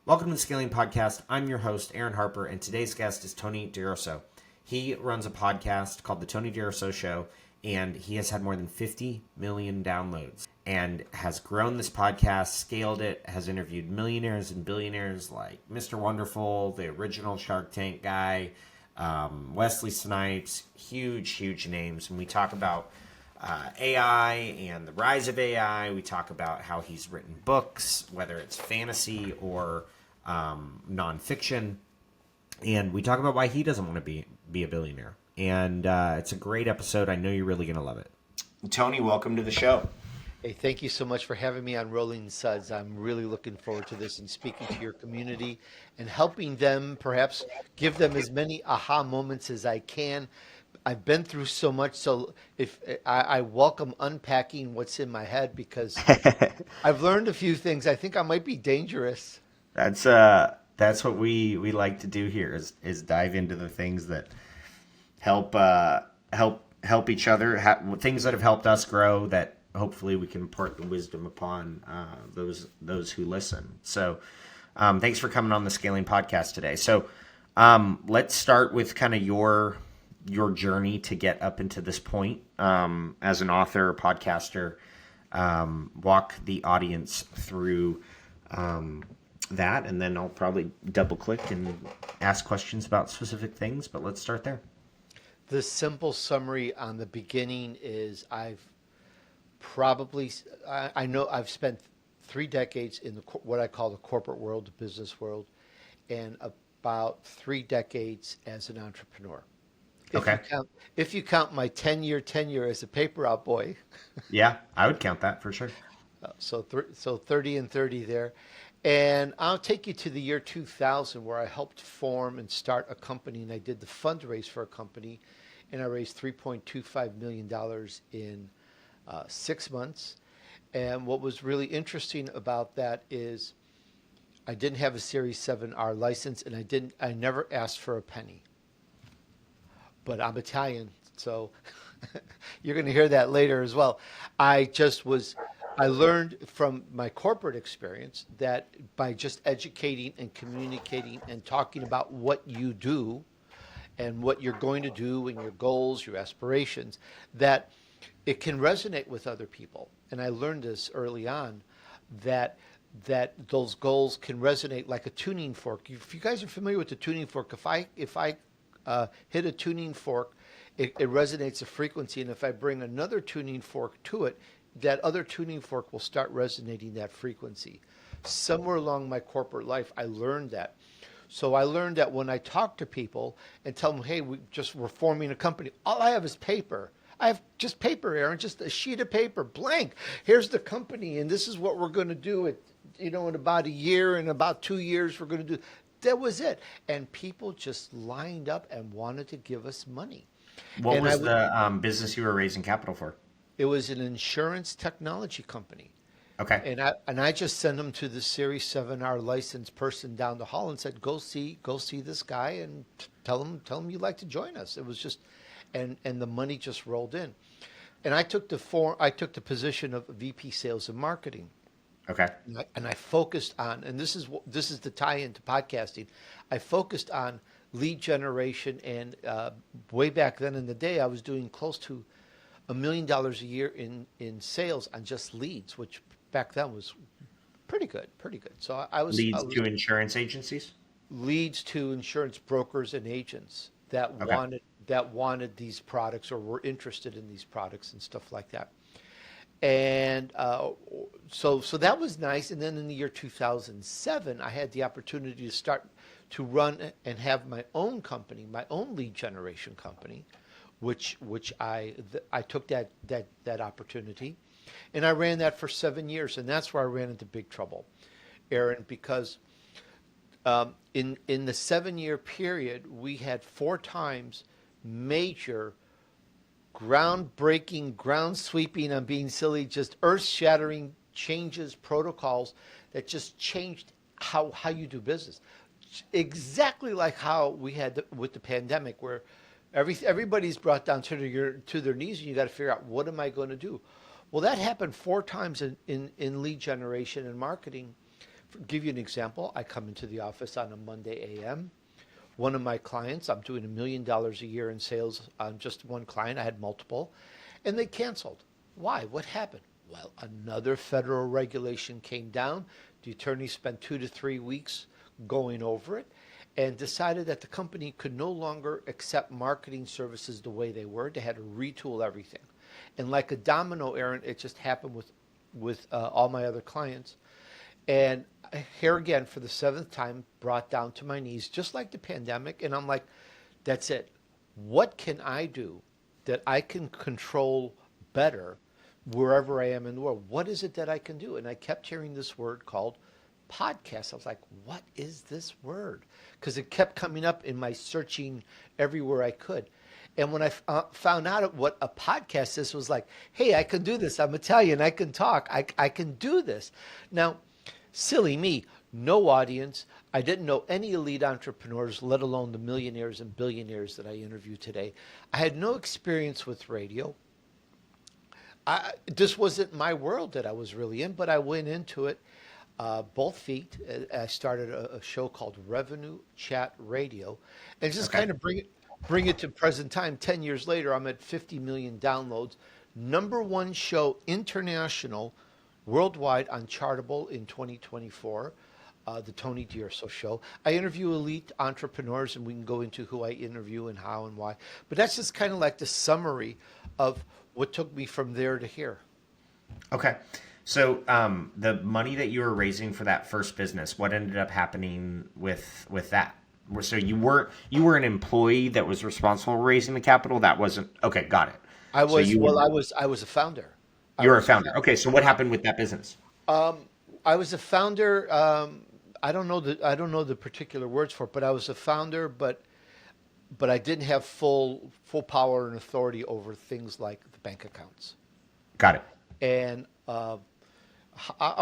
Welcome to the Scaling Podcast. I'm your host, Aaron Harper, and today's guest is Tony D'Urso. He runs a podcast called The Tony D'Urso Show, and he has had more than 50 million downloads and has grown this podcast, scaled it, has interviewed millionaires and billionaires like Mr. Wonderful, the original Shark Tank guy, Wesley Snipes, huge names. And we talk about AI and the rise of AI. We talk about how he's written books, whether it's fantasy or nonfiction. And we talk about why he doesn't want to be a billionaire. And it's a great episode. I know you're really going to love it. Tony, welcome to the show. Hey, thank you so much for having me on Rolling Suds. I'm really looking forward to this and speaking to your community and helping them, perhaps give them as many aha moments as I can. I've been through so much, so if I welcome unpacking what's in my head because I've learned a few things. I think I might be dangerous. That's what we like to do here is dive into the things that help each other, things that have helped us grow that hopefully we can impart the wisdom upon those who listen. So thanks for coming on the Scaling Podcast today. So let's start with kind of your journey to get up into this point as an author or podcaster. Walk the audience through that, and then I'll probably double click and ask questions about specific things, but let's start there. The simple summary on the beginning is I know I've spent 3 decades in what I call the corporate world, the business world, and about 3 decades as an entrepreneur. If you count my 10-year tenure as a paper out boy. Yeah, I would count that for sure. So 30 and 30 there. And I'll take you to the year 2000 where I helped form and start a company, and I did the fundraise for a company, and I raised $3.25 million in 6 months. And what was really interesting about that is I didn't have a Series 7R license, and I never asked for a penny. But I'm Italian, so you're going to hear that later as well. I learned from my corporate experience that by just educating and communicating and talking about what you do and what you're going to do and your goals, your aspirations, that it can resonate with other people. And I learned this early on, that those goals can resonate like a tuning fork. If you guys are familiar with the tuning fork, if I hit a tuning fork, it resonates a frequency, and if I bring another tuning fork to it, that other tuning fork will start resonating that frequency. Somewhere along my corporate life, I learned that. So I learned that when I talk to people and tell them, hey, we're forming a company, all I have is paper. I have just paper, Aaron, just a sheet of paper, blank. Here's the company, and this is what we're going to do. In about a year, in about 2 years, we're going to do. That was it. And people just lined up and wanted to give us money. What was the business you were raising capital for? It was an insurance technology company. Okay. And I just sent them to the Series 7R licensed person down the hall and said, go see this guy and tell him you'd like to join us. It was just, and the money just rolled in. And I took the position of VP Sales and Marketing. Okay. And I focused on, and this is the tie-in to podcasting. I focused on lead generation, and way back then in the day, I was doing close to $1 million a year in sales on just leads, which back then was pretty good. So I was to insurance agencies. Leads to insurance brokers and agents that wanted these products or were interested in these products and stuff like that. And so that was nice. And then in the year 2007, I had the opportunity to start to run and have my own company, my own lead generation company, which I took that opportunity, and I ran that for 7 years. And that's where I ran into big trouble, Aaron, because in the 7-year period, we had 4 times major groundbreaking, ground sweeping, I'm being silly, just earth shattering changes, protocols that just changed how you do business. Exactly like how we had with the pandemic, where everybody's brought down to their knees, and you got to figure out, what am I going to do? Well, that happened 4 times in lead generation and marketing give you an example. I come into the office on a Monday a.m. One of my clients, I'm doing $1 million a year in sales on just one client. I had multiple, and they canceled. Why? What happened? Well, another federal regulation came down. The attorney spent 2 to 3 weeks going over it and decided that the company could no longer accept marketing services the way they were. They had to retool everything. And like a domino, Aaron, it just happened with all my other clients. And here again, for the seventh time, brought down to my knees, just like the pandemic. And I'm like, that's it. What can I do that I can control better wherever I am in the world? What is it that I can do? And I kept hearing this word called podcast. I was like, what is this word? Because it kept coming up in my searching everywhere I could. And when I found out what a podcast is, was like, hey, I can do this. I'm Italian. I can talk. I can do this. Now, silly me, no audience. I didn't know any elite entrepreneurs, let alone the millionaires and billionaires that I interview today. I had no experience with radio. This wasn't my world that I was really in, but I went into it both feet. I started a show called Revenue Chat Radio, and just kind of bring it to present time. 10 years later, I'm at 50 million downloads. #1 show international, worldwide on Chartable in 2024. The Tony D'Urso Show. I interview elite entrepreneurs, and we can go into who I interview and how and why. But that's just kind of like the summary of what took me from there to here. Okay. So the money that you were raising for that first business, what ended up happening with that? So you were an employee that was responsible for raising the capital? That wasn't okay, got it. I was a founder. You were a founder. Okay, so what happened with that business? I was a founder. I don't know the particular words for it, but I was a founder, but I didn't have full power and authority over things like the bank accounts. Got it. And I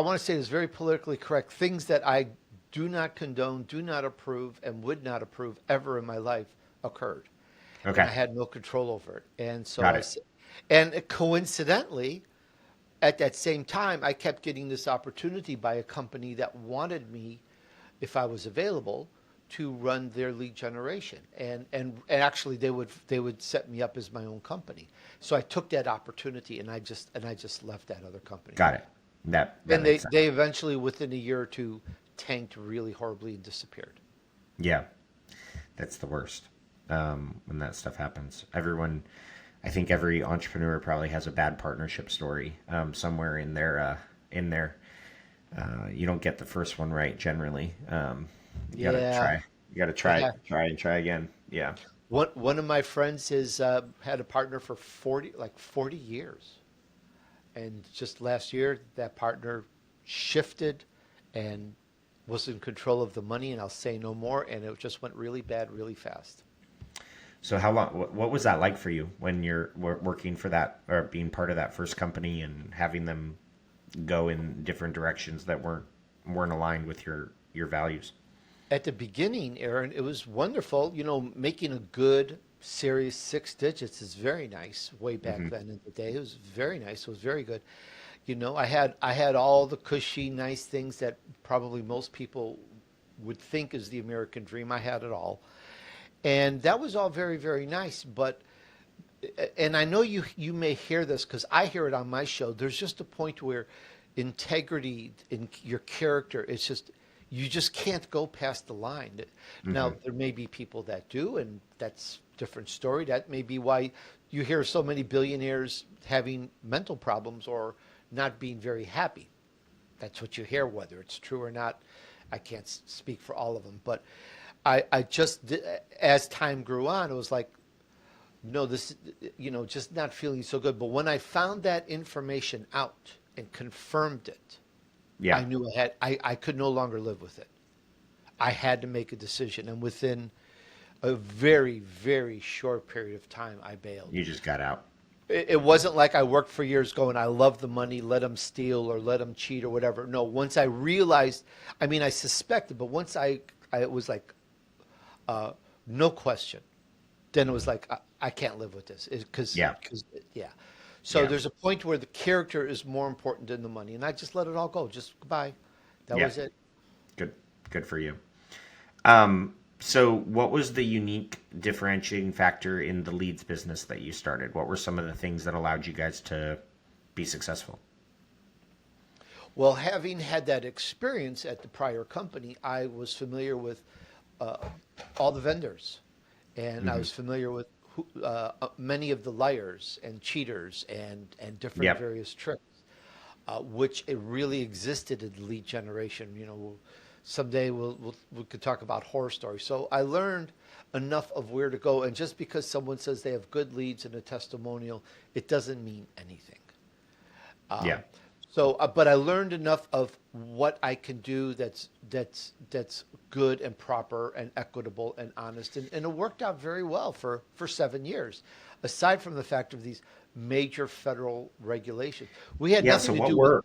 want to say this very politically correct. Things that I do not condone, do not approve, and would not approve ever in my life occurred. Okay. And I had no control over it. And so and coincidentally, at that same time, I kept getting this opportunity by a company that wanted me, if I was available, to run their lead generation. And actually they would set me up as my own company. So I took that opportunity and I just left that other company. Got it. That and they eventually, within a year or two, tanked really horribly and disappeared. Yeah. That's the worst. When that stuff happens. I think every entrepreneur probably has a bad partnership story somewhere in there. You don't get the first one right generally. You gotta try again. Yeah. One of my friends has had a partner for 40 years, and just last year that partner shifted and was in control of the money, and I'll say no more. And it just went really bad, really fast. So how long? What was that like for you when you're working for that or being part of that first company and having them go in different directions that weren't aligned with your values? At the beginning, Aaron, it was wonderful. You know, making a good, serious 6 digits is very nice. Way back then in the day, it was very nice. It was very good. You know, I had all the cushy, nice things that probably most people would think is the American dream. I had it all. And that was all very, very nice. But, and I know you may hear this because I hear it on my show. There's just a point where integrity in your character, it's just, you just can't go past the line. Now, there may be people that do, and that's a different story. That may be why you hear so many billionaires having mental problems or not being very happy. That's what you hear, whether it's true or not. I can't speak for all of them, but I just, as time grew on, it was like, no, this, just not feeling so good. But when I found that information out and confirmed it, yeah, I knew I could no longer live with it. I had to make a decision. And within a very, very short period of time, I bailed. You just got out. It wasn't like I worked for years going, I love the money, let them steal or let them cheat or whatever. No, once I realized, I suspected, but once I was like, no question. Then it was like, I can't live with this. So there's a point where the character is more important than the money. And I just let it all go. Just goodbye. That was it. Good for you. So what was the unique differentiating factor in the leads business that you started? What were some of the things that allowed you guys to be successful? Well, having had that experience at the prior company, I was familiar with uh, all the vendors, and I Hmm. was familiar with many of the liars and cheaters and different Yep. various tricks, which it really existed in lead generation. Someday we could talk about horror stories. So I learned enough of where to go, and just because someone says they have good leads in a testimonial, it doesn't mean anything. Yeah. Um, but I learned enough of what I can do that's good and proper and equitable and honest, and it worked out very well for 7 years. Aside from the fact of these major federal regulations, we had Yeah. So nothing to do with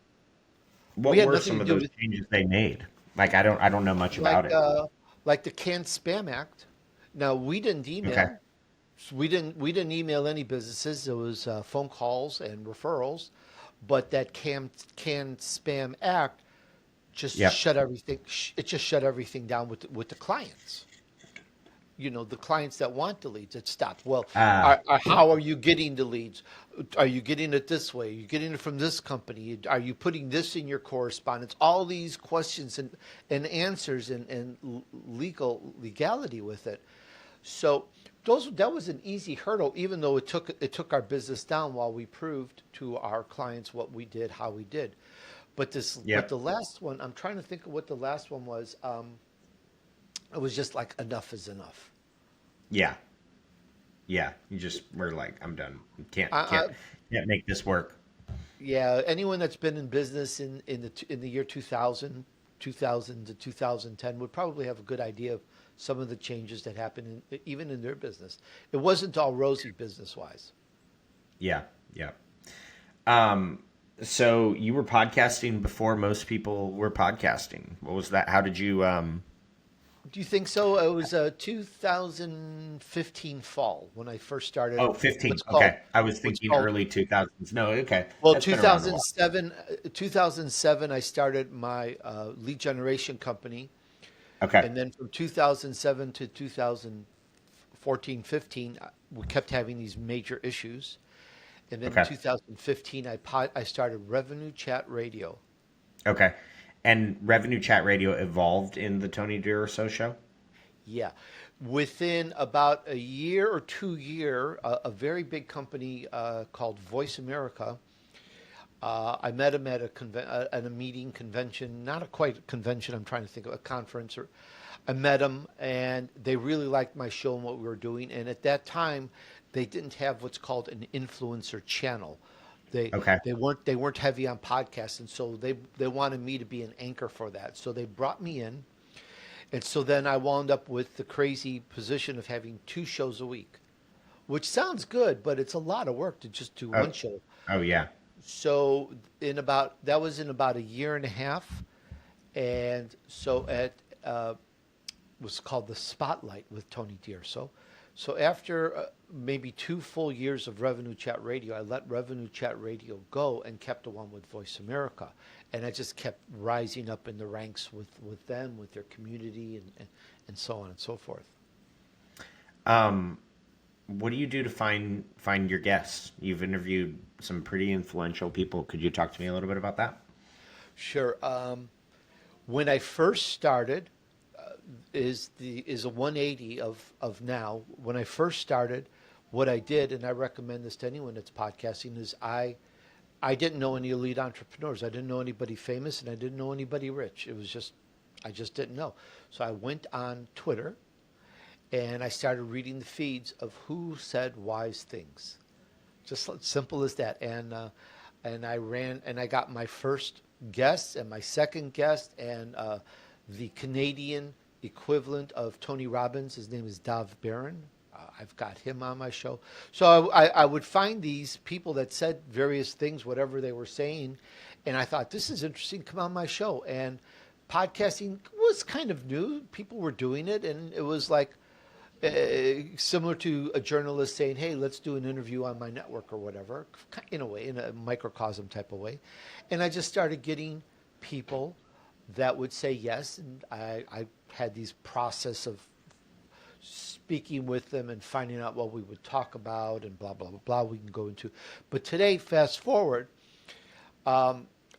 we what had were nothing some to of do those with changes they made? Like I don't know much about like it. like the Canned Spam Act. Now we didn't Okay. email. We didn't email any businesses. It was phone calls and referrals, but that Canned Spam Act just Yep. shut everything. It just shut everything down with the clients. The clients that want the leads. It stopped. Well, Uh, how are you getting the leads? Are you getting it this way? Are you getting it from this company? Are you putting this in your correspondence? All these questions and answers and legality with it. So that was an easy hurdle, even though it took our business down while we proved to our clients what we did, how we did. But yep. the last one, I'm trying to think of what the last one was. It was just like enough is enough. Yeah. Yeah. You just were like, I'm done. I, I Can't make this work. yeah, anyone that's been in business in the year 2000 to 2010 would probably have a good idea of some of the changes that happened even in their business. It wasn't all rosy business wise. Yeah. Yeah. Um, so you were podcasting before most people were podcasting. What was that? How did you, Do you think so? It was 2015 fall when I first started oh, 15. what's called Okay. I was what's thinking called early 2000s. No, okay. well That's been around a while. 2007 I started my lead generation company, Okay. and then from 2007 to 2014 15 we kept having these major issues, and then in Okay. 2015 I started Revenue Chat Radio. Okay. And Revenue Chat Radio evolved in the Tony DeRousseau show? Yeah. Within about a year or 2 year, a very big company called Voice America. I met him at a meeting convention, not a quite convention. I'm trying to think of a conference. Or I met him, and they really liked my show and what we were doing. And at that time, they didn't have what's called an influencer channel. They Okay. they weren't heavy on podcasts, and so they wanted me to be an anchor for that. So they brought me in, and so then I wound up with the crazy position of having two shows a week, which sounds good, but it's a lot of work to just do Oh, one show. oh yeah. So that was in about a year and a half, and so at was called the Spotlight with Tony D'Urso. So after maybe 2 full years of Revenue Chat Radio, I let Revenue Chat Radio go and kept the one with Voice America, and I just kept rising up in the ranks with them, with their community, and so on and so forth. Um, what do you do to find your guests? You've interviewed some pretty influential people. Could you talk to me a little bit about that? Sure. When I first started, is a 180 of now. When I first started, what I did, and I recommend this to anyone that's podcasting, is I didn't know any elite entrepreneurs. I didn't know anybody famous, and I didn't know anybody rich. It was just I just didn't know. So I went on Twitter and I started reading the feeds of who said wise things. Just simple as that. And I got my first guest and my second guest, and the Canadian equivalent of Tony Robbins. His name is Dov Barron. I've got him on my show. So I would find these people that said various things, whatever they were saying, and I thought, this is interesting, come on my show. And podcasting was kind of new. People were doing it, and it was like similar to a journalist saying, hey, let's do an interview on my network or whatever, in a way, in a microcosm type of way. And I just started getting people that would say yes, and I had these process of speaking with them and finding out what we would talk about and blah blah blah blah. We can go into, but today, fast forward,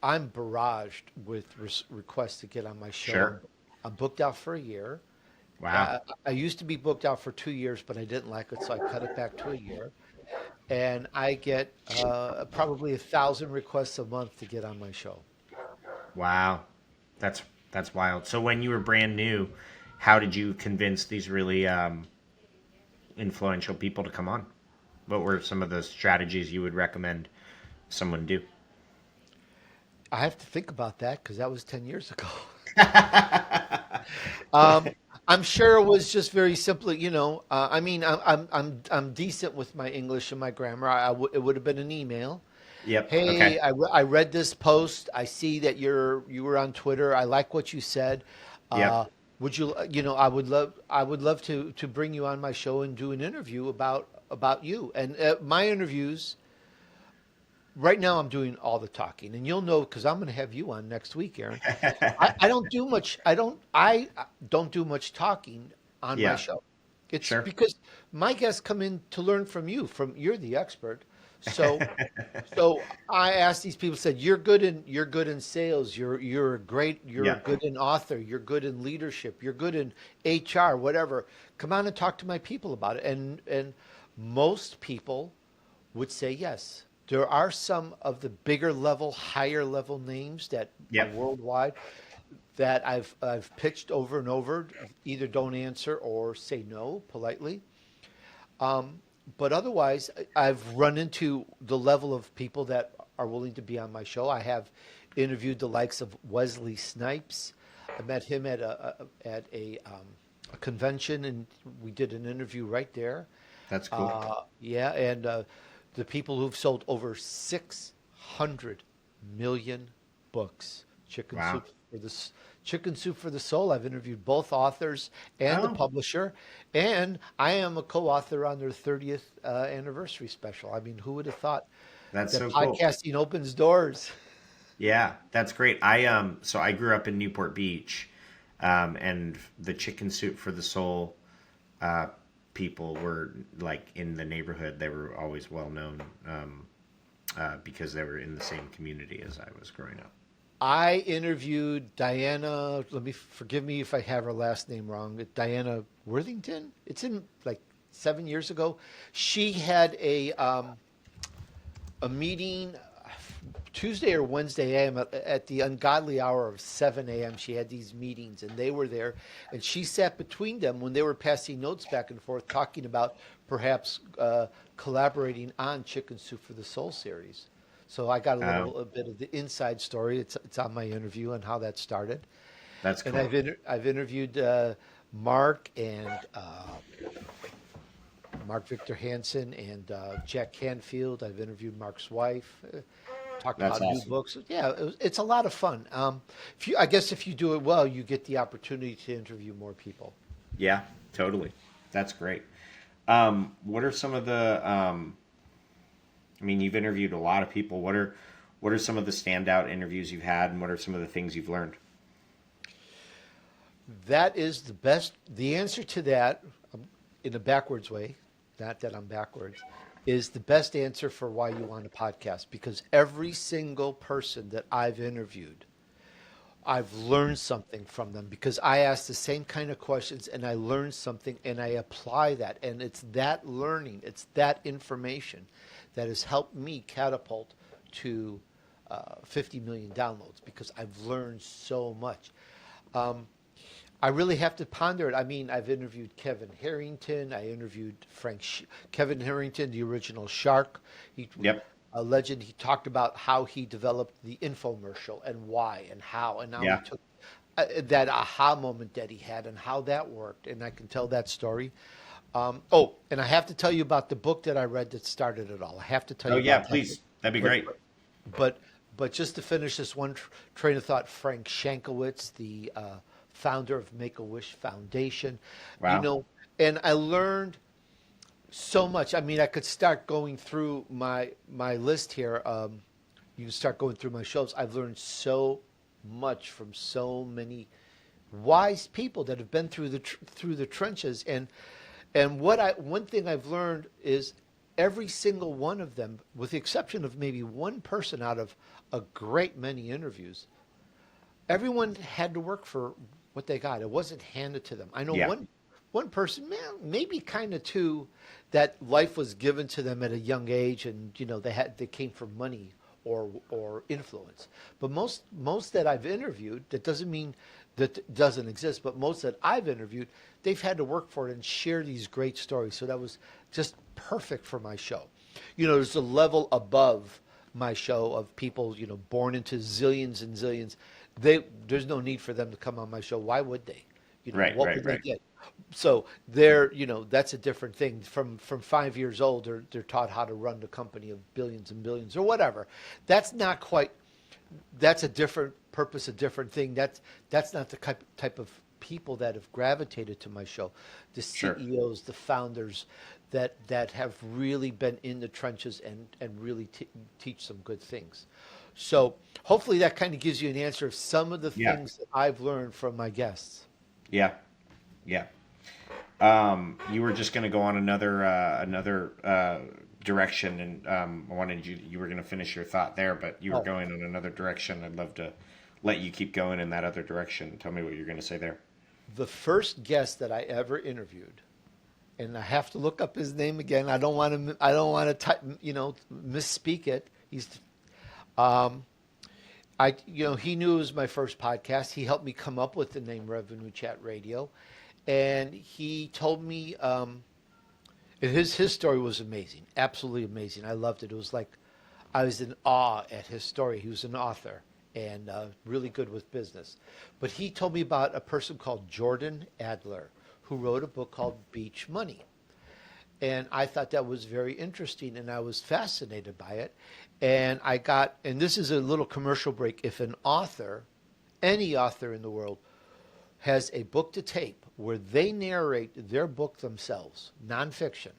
I'm barraged with requests to get on my show. Sure. I'm booked out for a year. Wow. I used to be booked out for 2 years, but I didn't like it, so I cut it back to a year. And I get probably 1,000 requests a month to get on my show. Wow. That's wild. So when you were brand new, how did you convince these really influential people to come on? What were some of the strategies you would recommend someone do? I have to think about that because that was 10 years ago. Um, I'm sure it was just very simply, I mean, I'm decent with my English and my grammar. It would have been an email. Yep. Hey, Okay. I read this post. I see that you were on Twitter. I like what you said. Yep. Uh, would you, I would love to bring you on my show and do an interview about you. And my interviews right now, I'm doing all the talking, and you'll know because I'm going to have you on next week, Aaron. I don't do much. I don't do much talking on my Yeah. show. It's Sure. because my guests come in to learn from you. You're the expert. So I asked these people. Said you're good in sales. You're Yeah. good in author. You're good in leadership. You're good in HR. Whatever. Come on and talk to my people about it. And most people would say yes. There are some of the bigger level, higher level names that are Yep. worldwide that I've pitched over and over, either don't answer or say no politely. But otherwise, I've run into the level of people that are willing to be on my show. I have interviewed the likes of Wesley Snipes. I met him at a convention, and we did an interview right there. That's cool. Yeah, and the people who've sold over 600 million books. Wow. Chicken Soup for the Soul. I've interviewed both authors and the Oh, publisher, and I am a co-author on their 30th anniversary special. I mean, who would have thought that's that so cool. podcasting opens doors? Yeah, that's great. So I grew up in Newport Beach, and the Chicken Soup for the Soul uh, people were like in the neighborhood. They were always well known because they were in the same community as I was growing up. I interviewed Diana. Forgive me if I have her last name wrong. Diana Worthington. It's in like 7 years ago. She had a meeting Tuesday or Wednesday a.m. at the ungodly hour of 7 a.m. She had these meetings, and they were there, and she sat between them when they were passing notes back and forth, talking about perhaps collaborating on Chicken Soup for the Soul series. So I got Oh, a bit of the inside story. It's on my interview and how that started. that's And cool. I've interviewed Mark and Mark Victor Hansen and Jack Canfield. I've interviewed Mark's wife. Talked That's about new awesome. books. Yeah, it's a lot of fun. I guess if you do it well, you get the opportunity to interview more people. Yeah, totally. That's great. What are some of the? I mean, you've interviewed a lot of people. What are some of the standout interviews you've had, and what are some of the things you've learned? That is the best. The answer to that, in a backwards way, not that I'm backwards, is the best answer for why you want a podcast. Because every single person that I've interviewed, I've learned something from them because I ask the same kind of questions and I learn something and I apply that. And it's that learning, it's that information that has helped me catapult to 50 million downloads because I've learned so much. I really have to ponder it. I mean, I've interviewed Kevin Harrington. I interviewed Kevin Harrington, the original Shark. He, Yep. a legend. He talked about how he developed the infomercial and why and how, and now he Yeah. took that aha moment that he had and how that worked. And I can tell that story. And I have to tell you about the book that I read that started it all. I have to tell Oh you yeah, about that. please. That'd be But great. but but just to finish this one train of thought, Frank Shankowitz, the founder of Make a Wish Foundation, you Wow. know, and I learned so much. I mean, I could start going through my list here. You can start going through my shows. I've learned so much from so many wise people that have been through the trenches. And one thing I've learned is every single one of them, with the exception of maybe one person out of a great many interviews, everyone had to work for what they got. It wasn't handed to them. I know Yeah. one person, man, maybe kind of two, that life was given to them at a young age, and they came for money or influence. But most that I've interviewed, that doesn't mean that it doesn't exist, but most that I've interviewed, they've had to work for it and share these great stories. So that was just perfect for my show. There's a level above my show of people, born into zillions and zillions. There's no need for them to come on my show. Why would they? What would they get? So that's a different thing. From 5 years old, they're taught how to run the company of billions and billions or whatever. That's not quite. That's a different purpose, a different thing. That's not the type of people that have gravitated to my show. The CEOs, the founders that have really been in the trenches and really teach some good things. So hopefully that kind of gives you an answer of some of the things that I've learned from my guests. Yeah. Yeah. You were just going to go on another direction, and I wanted you were going to finish your thought there, but you were going in another direction. I'd love to let you keep going in that other direction. Tell me what you're going to say there. The first guest that I ever interviewed, and I have to look up his name again. I don't want to type, misspeak it. He knew it was my first podcast. He helped me come up with the name Revenue Chat Radio, and he told me his story was amazing, absolutely amazing. I loved it. It was like I was in awe at his story. He was an author and really good with business. But he told me about a person called Jordan Adler who wrote a book called Beach Money. And I thought that was very interesting, and I was fascinated by it. And and this is a little commercial break. If an author, any author in the world, has a book to tape where they narrate their book themselves, nonfiction,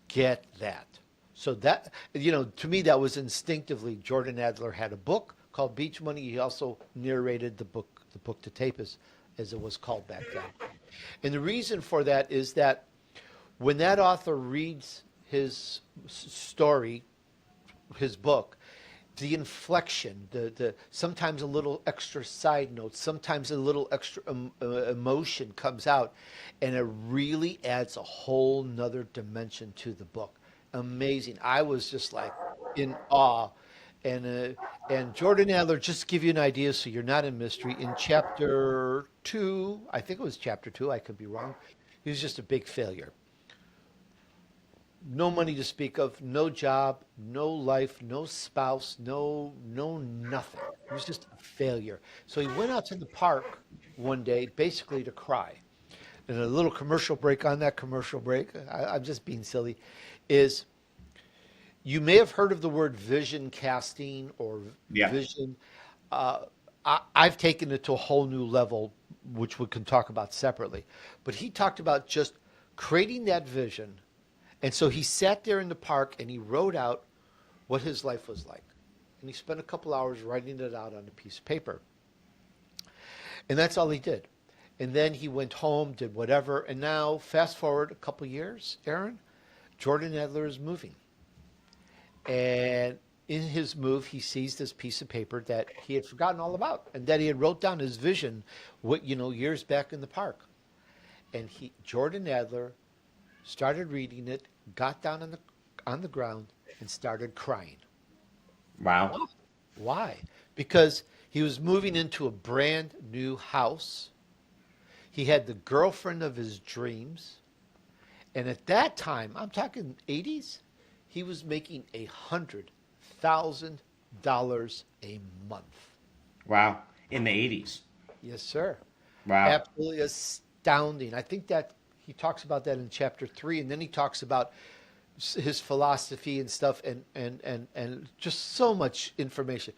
get that. So that, to me, that was instinctively, Jordan Adler had a book called Beach Money. He also narrated the book to tape, as it was called back then. And the reason for that is that when that author reads his story, his book, the inflection, the sometimes a little extra side notes, sometimes a little extra emotion comes out, and it really adds a whole nother dimension to the book. Amazing. I was just like in awe. And Jordan Adler, just to give you an idea so you're not in mystery, in chapter 2, I think it was chapter 2, I could be wrong, he was just a big failure. No money to speak of, no job, no life, no spouse, no nothing. He was just a failure. So he went out to the park one day basically to cry. And a little commercial break on that commercial break, I'm just being silly, is you may have heard of the word vision casting or vision. I've taken it to a whole new level, which we can talk about separately. But he talked about just creating that vision. And so he sat there in the park and he wrote out what his life was like. And he spent a couple hours writing it out on a piece of paper. And that's all he did. And then he went home, did whatever. And now, fast forward a couple years, Aaron, Jordan Adler is moving. And in his move, he sees this piece of paper that he had forgotten all about, and that he had wrote down his vision, years back in the park. And Jordan Adler started reading it, got down on the ground, and started crying. Wow. Why? Because he was moving into a brand new house. He had the girlfriend of his dreams. And at that time, I'm talking 80s, he was making $100,000 a month. Wow. In the 80s. Yes, sir. Wow. Absolutely astounding. I think that he talks about that in chapter 3, and then he talks about his philosophy and stuff, and just so much information.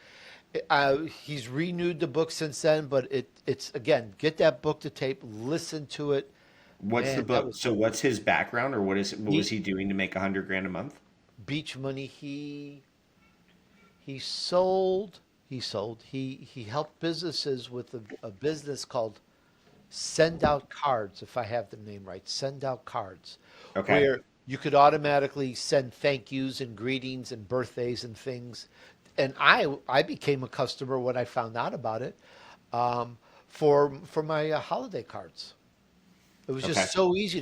He's renewed the book since then, but it's again, get that book to tape, listen to it. What's the book? So what's his background, or what was he doing to make $100,000 a month? Beach Money. He sold he sold. He helped businesses with a business called Send Out Cards, if I have the name right. Send Out Cards, Okay. where you could automatically send thank yous and greetings and birthdays and things. And I became a customer when I found out about it, for my holiday cards. It was Okay. just so easy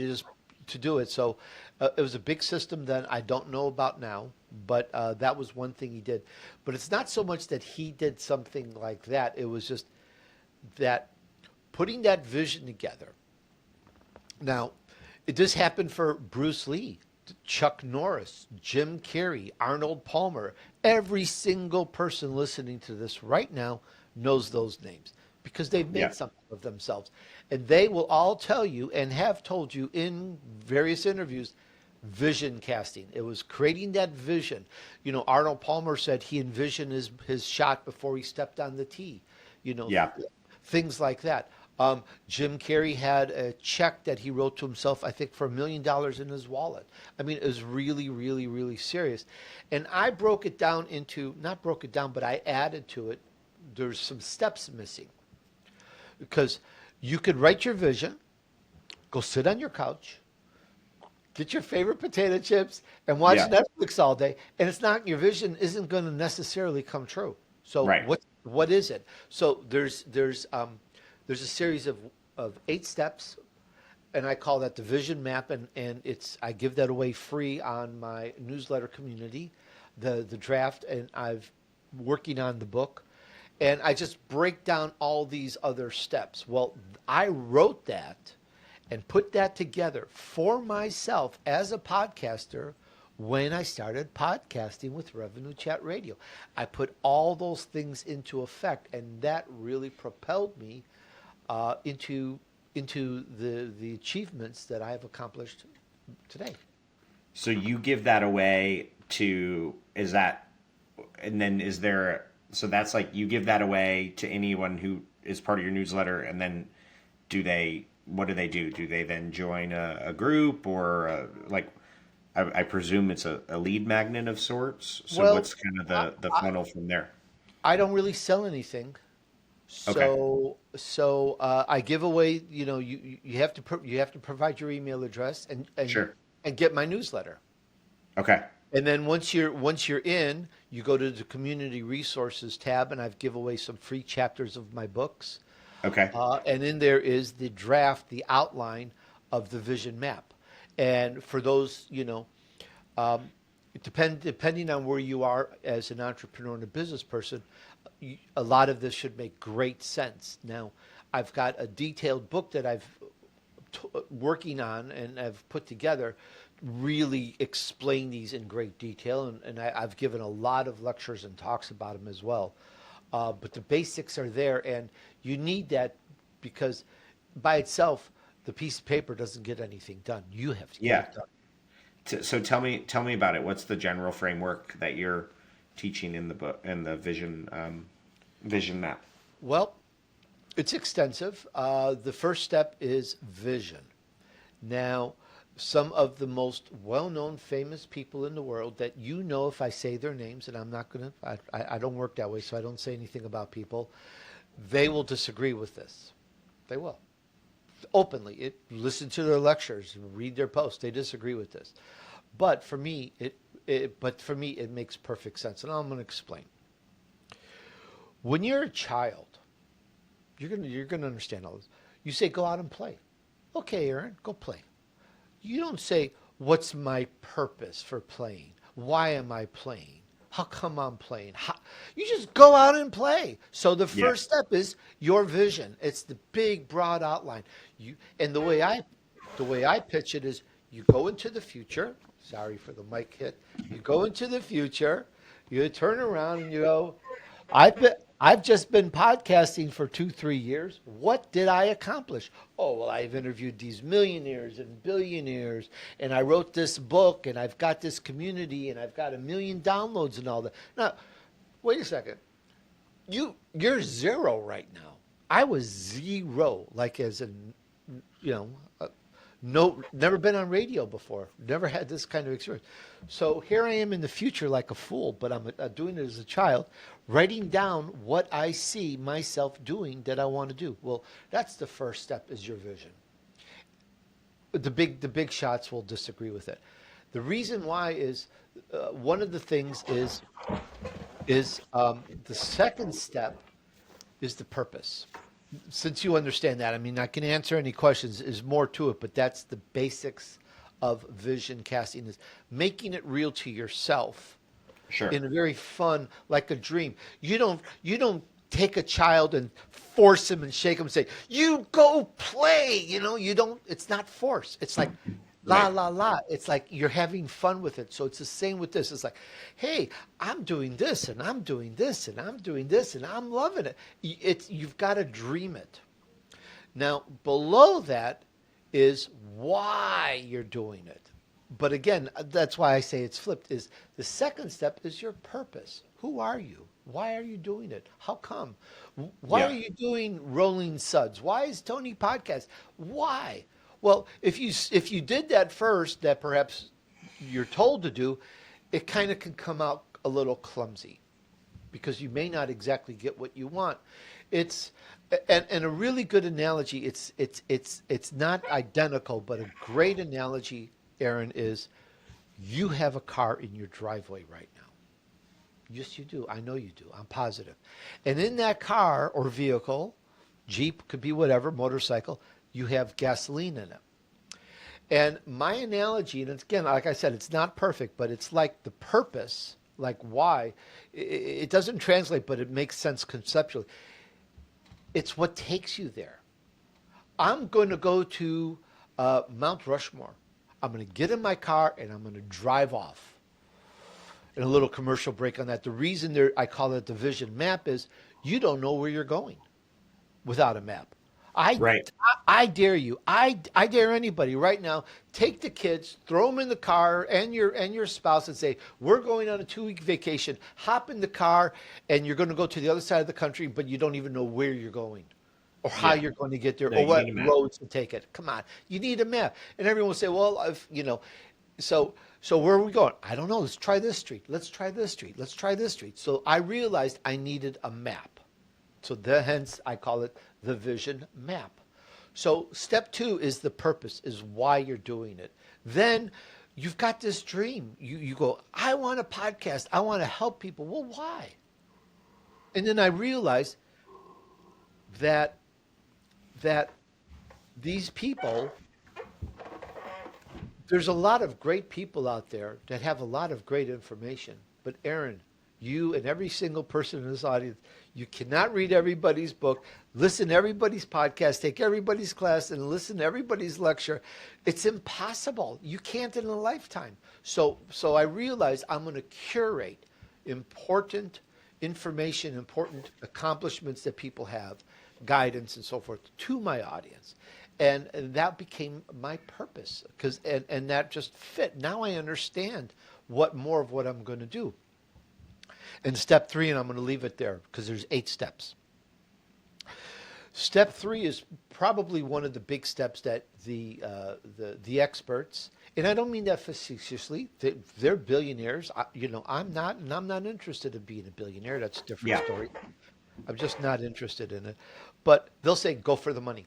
to do it. So it was a big system then. I don't know about now, but that was one thing he did. But it's not so much that he did something like that. It was just that putting that vision together. Now, this happened for Bruce Lee, Chuck Norris, Jim Carrey, Arnold Palmer. Every single person listening to this right now knows those names because they've Yeah. made something of themselves. And they will all tell you and have told you in various interviews vision casting. It was creating that vision. Arnold Palmer said he envisioned his shot before he stepped on the tee. You know, Yeah. things like that. Jim Carrey had a check that he wrote to himself, I think, for $1 million in his wallet. I mean, it was really, really, really serious. And I broke it down not broke it down, but I added to it. There's some steps missing because you could write your vision, go sit on your couch, get your favorite potato chips, and watch Yeah. Netflix all day, and your vision isn't going to necessarily come true. So Right. what is it? So there's a series of 8 steps, and I call that the vision map, and I give that away free on my newsletter community, the draft, and I've working on the book, and I just break down all these other steps. Well, I wrote that and put that together for myself as a podcaster when I started podcasting with Revenue Chat Radio. I put all those things into effect, and that really propelled me into the achievements that I have accomplished today. So you give that away to, is that, and then is there, so that's like you give that away to anyone who is part of your newsletter, and then what do they do? Do they then join a group, or like, I presume it's a lead magnet of sorts. So Well, what's kind of the funnel from there? I don't really sell anything. Okay. So I give away. You have to provide your email address Sure. and get my newsletter. Okay. And then once you're in, you go to the community resources tab, and I've give away some free chapters of my books. Okay. And in there is the draft, the outline of the vision map. And for those, depending on where you are as an entrepreneur and a business person, a lot of this should make great sense. Now, I've got a detailed book that I've working on and I've put together, really explain these in great detail, and I've given a lot of lectures and talks about them as well. But the basics are there, and you need that because by itself, the piece of paper doesn't get anything done. You have to get Yeah. it done. So tell me about it. What's the general framework that you're teaching in the book, in the vision map? Well, it's extensive. The first step is vision. Now, some of the most well-known, famous people in the world that if I say their names, and I'm not going to, I don't work that way, so I don't say anything about people, they will disagree with this. They will. Openly. Listen to their lectures, read their posts. They disagree with this. But for me, it makes perfect sense, and I'm going to explain. When you're a child, you're gonna understand all this. You say, go out and play. Okay, Aaron, go play. You don't say, what's my purpose for playing? Why am I playing? How come I'm playing? You just go out and play. So the Yeah. first step is your vision. It's the big, broad outline. And the way I pitch it is, you go into the future. Sorry for the mic hit. You go into the future. You turn around and you go, I've just been podcasting for 2-3 years. What did I accomplish? Oh, well, I've interviewed these millionaires and billionaires, and I wrote this book, and I've got this community, and I've got 1 million downloads and all that. Now, wait a second. You're zero right now. I was zero, like as in, No, never been on radio before. Never had this kind of experience. So here I am in the future like a fool, but I'm doing it as a child, writing down what I see myself doing that I want to do. Well, that's the first step is your vision. The big shots will disagree with it. The reason why is one of the things is the second step is the purpose. Since you understand that, I mean, I can answer any questions. Is more to it, but that's the basics of vision casting is making it real to yourself Sure. in a very fun, like a dream. You don't take a child and force him and shake him and say, "You go play." You don't. It's not force. It's like la Right. la la. It's like you're having fun with it. So it's the same with this. It's like, hey, I'm doing this and I'm doing this and I'm doing this and I'm loving it. You've got to dream it. Now, below that is why you're doing it. But again, that's why I say it's flipped. Is the second step is your purpose. Who are you? Why are you doing it? How come? Why are Yeah. you doing Rolling Suds? Why is Tony podcast? Why? Well, if you did that first, that perhaps you're told to do, it kind of can come out a little clumsy because you may not exactly get what you want. It's and a really good analogy. It's not identical, but a great analogy, Aaron, is you have a car in your driveway right now. Yes, you do. I know you do. I'm positive. And in that car or vehicle, Jeep, could be whatever, motorcycle, you have gasoline in it. And my analogy, and again, like I said, it's not perfect, but it's like the purpose, like why. It doesn't translate, but it makes sense conceptually. It's what takes you there. I'm going to go to Mount Rushmore. I'm going to get in my car and I'm going to drive off. And a little commercial break on that. The reason I call it the vision map is you don't know where you're going without a map. I, Right. I dare you. I dare anybody right now. Take the kids, throw them in the car and your spouse, and say, "We're going on a 2-week vacation. Hop in the car, and you're going to go to the other side of the country, but you don't even know where you're going, or how Yeah. you're going to get there, No, or you what need a map. roads to take it." Come on, you need a map. And everyone will say, "Well, so where are we going?" I don't know. Let's try this street. Let's try this street. Let's try this street. So I realized I needed a map. So hence I call it the vision map. So step 2 is the purpose, is why you're doing it. Then you've got this dream. You go, "I want a podcast. I want to help people." Well, why? And then I realized that that these people, there's a lot of great people out there that have a lot of great information. But Aaron, you and every single person in this audience, you cannot read everybody's book, listen to everybody's podcast, take everybody's class, and listen to everybody's lecture. It's impossible. You can't in a lifetime. So I realized I'm going to curate important information, important accomplishments that people have, guidance and so forth, to my audience. And that became my purpose, and that just fit. Now I understand what I'm going to do. And step 3, and I'm going to leave it there because there's 8 steps. Step 3 is probably one of the big steps that the experts, and I don't mean that facetiously. They're billionaires. I'm not, and I'm not interested in being a billionaire. That's a different Yeah. story. I'm just not interested in it. But they'll say, "Go for the money."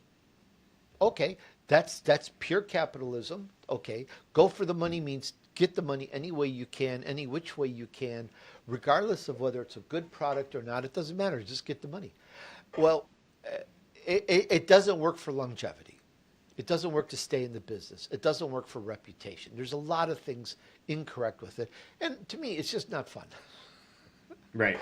Okay, that's pure capitalism. Okay, go for the money means get the money any way you can, any which way you can, regardless of whether it's a good product or not. It doesn't matter. Just get the money. Well, it doesn't work for longevity. It doesn't work to stay in the business. It doesn't work for reputation. There's a lot of things incorrect with it. And to me, it's just not fun. Right.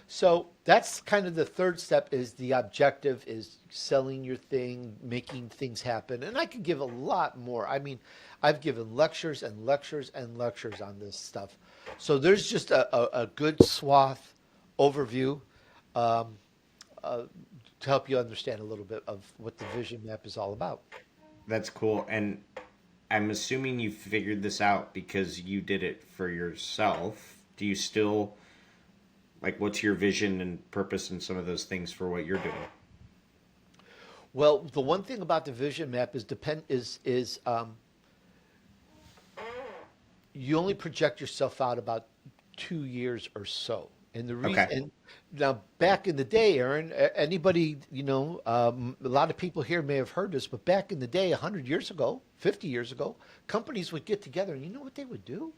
So that's kind of the third step, is the objective is selling your thing, making things happen. And I could give a lot more. I mean, I've given lectures and lectures and lectures on this stuff. So there's just a good swath overview to help you understand a little bit of what the vision map is all about. That's cool. And I'm assuming you figured this out because you did it for yourself. Do you still, like, what's your vision and purpose and some of those things for what you're doing? Well, the one thing about the vision map is you only project yourself out about 2 years or so. And the reason, Okay. and now back in the day, Aaron, anybody, a lot of people here may have heard this, but back in the day, 100 years ago, 50 years ago, companies would get together and you know what they would do?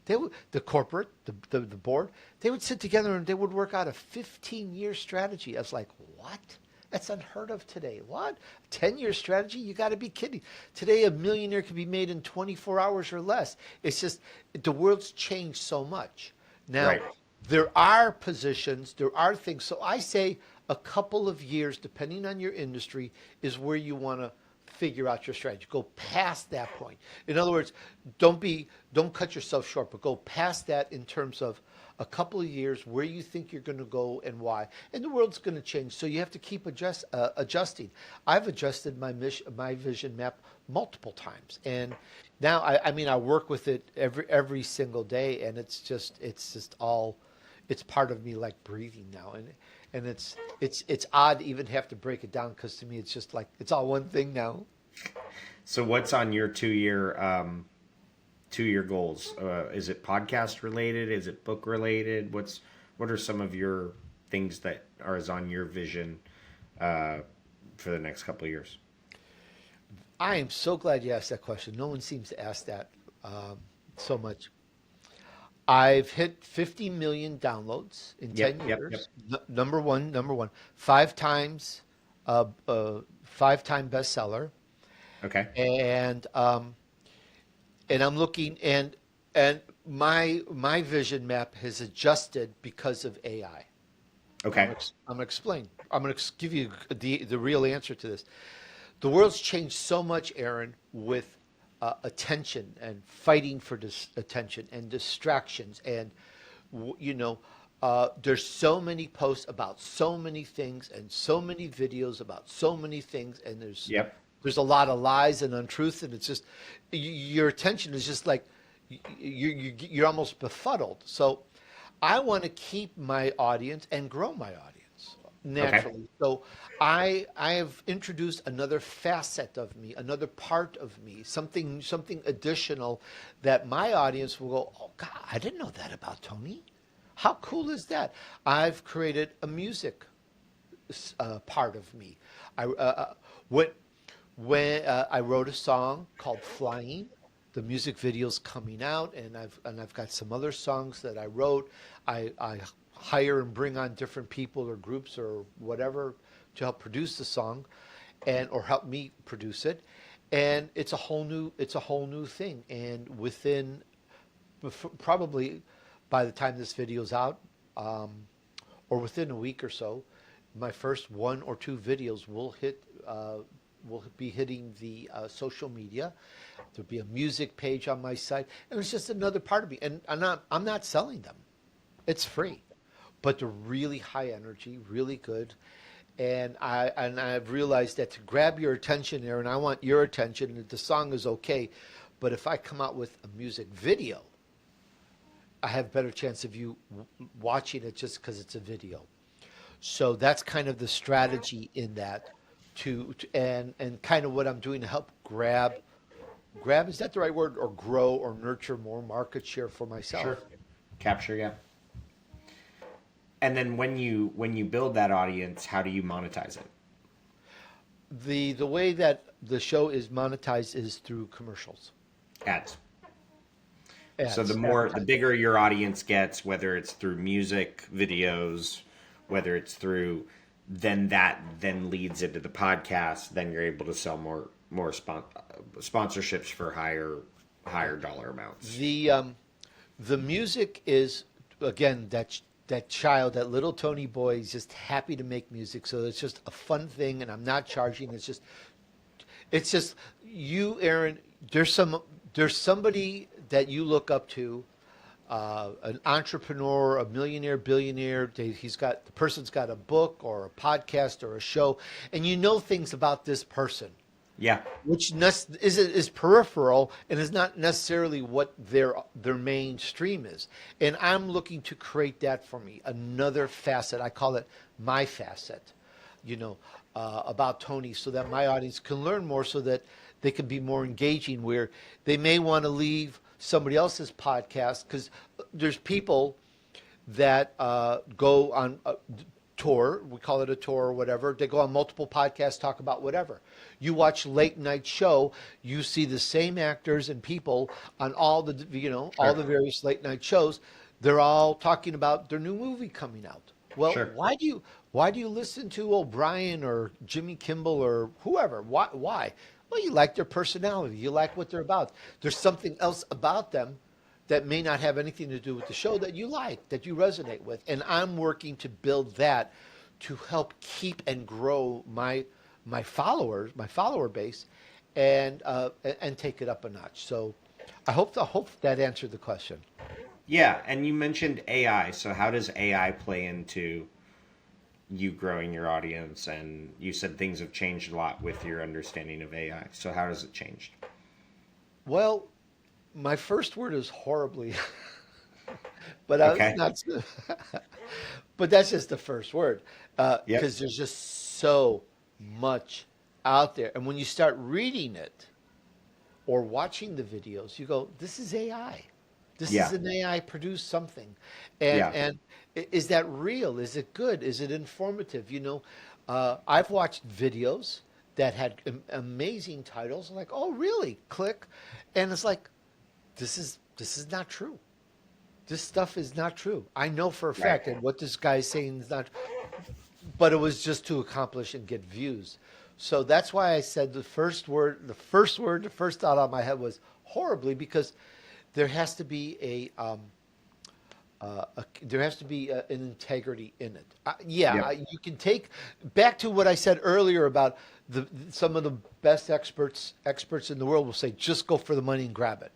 The corporate, the board, they would sit together and they would work out a 15-year strategy. I was like, what? That's unheard of today. What? 10-year strategy? You got to be kidding. Today, a millionaire can be made in 24 hours or less. It's just the world's changed so much. Now, Right. there are positions, there are things. So I say a couple of years, depending on your industry, is where you want to figure out your strategy. Go past that point. In other words, don't cut yourself short, but go past that in terms of a couple of years where you think you're going to go and why. And the world's going to change, so you have to keep adjusting. I've adjusted my vision map multiple times, and now I mean I work with it every single day, and it's just all it's part of me like breathing now, and it's odd to even have to break it down because to me it's just like it's all one thing now. So what's on your 2 year goals? Is it podcast related? Is it book related? What are some of your things that is on your vision for the next couple of years? I am so glad you asked that question. No one seems to ask that so much. I've hit 50 million downloads in 10 years. Number one, 5 times, 5-time bestseller. Okay. And I'm looking and my vision map has adjusted because of AI. Okay. I'm gonna explain. I'm gonna give you the real answer to this. The world's changed so much, Aaron, with attention and fighting for attention and distractions, and there's so many posts about so many things and so many videos about so many things, and there's a lot of lies and untruths, and it's just your attention is just like you're almost befuddled. So I want to keep my audience and grow my audience naturally. Okay. So I have introduced another facet of me, another part of me, something additional that my audience will go, oh God, I didn't know that about Tony. How cool is that? I've created a music part of me. When I wrote a song called Flying, the music video's coming out, and I've got some other songs that I wrote. I hire and bring on different people or groups or whatever to help produce the song, or help me produce it, and it's a whole new thing. And within probably by the time this video's out, or within a week or so, my first 1 or 2 videos will be hitting the social media. There'll be a music page on my site, and it's just another part of me. And I'm not selling them; it's free, but they're really high energy, really good. And I've realized that to grab your attention, Aaron, I want your attention. The song is okay, but if I come out with a music video, I have a better chance of you watching it just because it's a video. So that's kind of the strategy in that. And kind of what I'm doing to help grab, is that the right word, or grow or nurture more market share for myself. Sure. Capture, yeah. And then when you build that audience, how do you monetize it? The way that the show is monetized is through commercials. Ads. So the bigger your audience gets, whether it's through music, videos, whether it's through, then that leads into the podcast. Then you're able to sell more sponsorships for higher dollar amounts. The music is, again, that child, that little Tony boy is just happy to make music. So it's just a fun thing, and I'm not charging. It's just you, Aaron. There's somebody that you look up to, an entrepreneur, a millionaire, billionaire. The person's got a book or a podcast or a show, and you know things about this person. Yeah. Which is peripheral and is not necessarily what their mainstream is. And I'm looking to create that for me, another facet. I call it my facet. about Tony so that my audience can learn more so that they can be more engaging where they may want to leave somebody else's podcast because there's people that go on a tour, we call it a tour or whatever. They go on multiple podcasts, talk about whatever. You watch late night show, you see the same actors and people on all the all the various late night shows. They're all talking about their new movie coming out. Well, Sure. why do you listen to O'Brien or Jimmy Kimmel or whoever? Why? Well, you like their personality. You like what they're about. There's something else about them that may not have anything to do with the show that you like, that you resonate with. And I'm working to build that to help keep and grow my followers, my follower base, and take it up a notch. So I hope that answered the question. Yeah, and you mentioned AI. So how does AI play into you growing your audience? And you said things have changed a lot with your understanding of AI. So how has it changed? Well, my first word is horribly, but Okay. not. But that's just the first word, Yep. because there's just so much out there, and when you start reading it or watching the videos, you go, "This is AI. This Yeah. is an AI produced something," Yeah. and is that real? Is it good? Is it informative? I've watched videos that had amazing titles. I'm like, "Oh, really?" Click, and it's like, this is not true. This stuff is not true. I know for a fact Right. that what this guy's saying is not, but it was just to accomplish and get views. So that's why I said the first thought on my head was horribly, because there has to be an integrity in it. Yep. You can take back to what I said earlier about some of the best experts in the world will say, just go for the money and grab it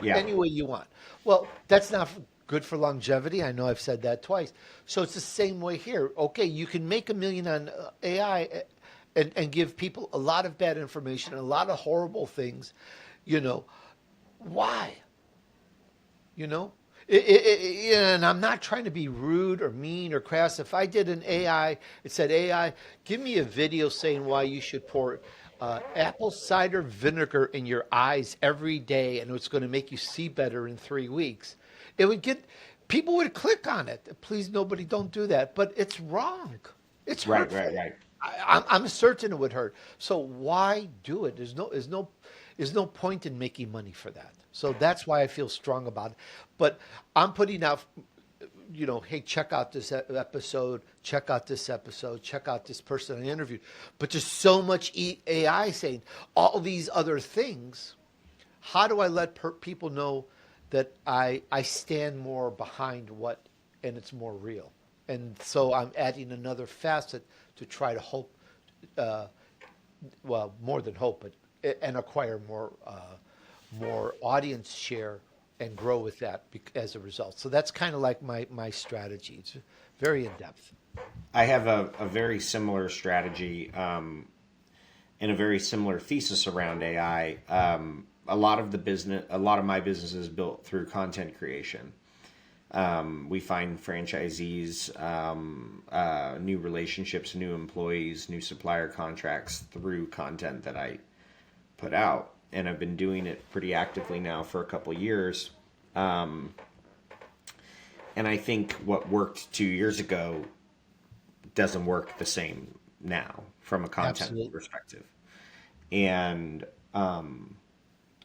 Yeah. any way you want. Well, that's not good for longevity. I know I've said that twice. So it's the same way here. Okay, you can make $1 million on AI and give people a lot of bad information and a lot of horrible things. Why? You know, and I'm not trying to be rude or mean or crass. If I did an AI, it said, AI, give me a video saying why you should pour apple cider vinegar in your eyes every day, and it's going to make you see better in 3 weeks. People would click on it. Please, nobody, don't do that. But it's wrong. It's hurtful. Right. I'm certain it would hurt. So why do it? There's no point in making money for that. So that's why I feel strong about it. But I'm putting out, hey, check out this episode, check out this episode, check out this person I interviewed. But there's so much AI saying all these other things. How do I let people know that I stand more behind and it's more real? And so I'm adding another facet to try to hope, more than hope, but and acquire more audience share and grow with that as a result. So that's kind of like my strategy. It's very in depth. I have a very similar strategy and a very similar thesis around AI. A lot of my business is built through content creation. We find franchisees, new relationships, new employees, new supplier contracts through content that I put out. And I've been doing it pretty actively now for a couple years. And I think what worked 2 years ago doesn't work the same now from a content Absolutely. perspective. And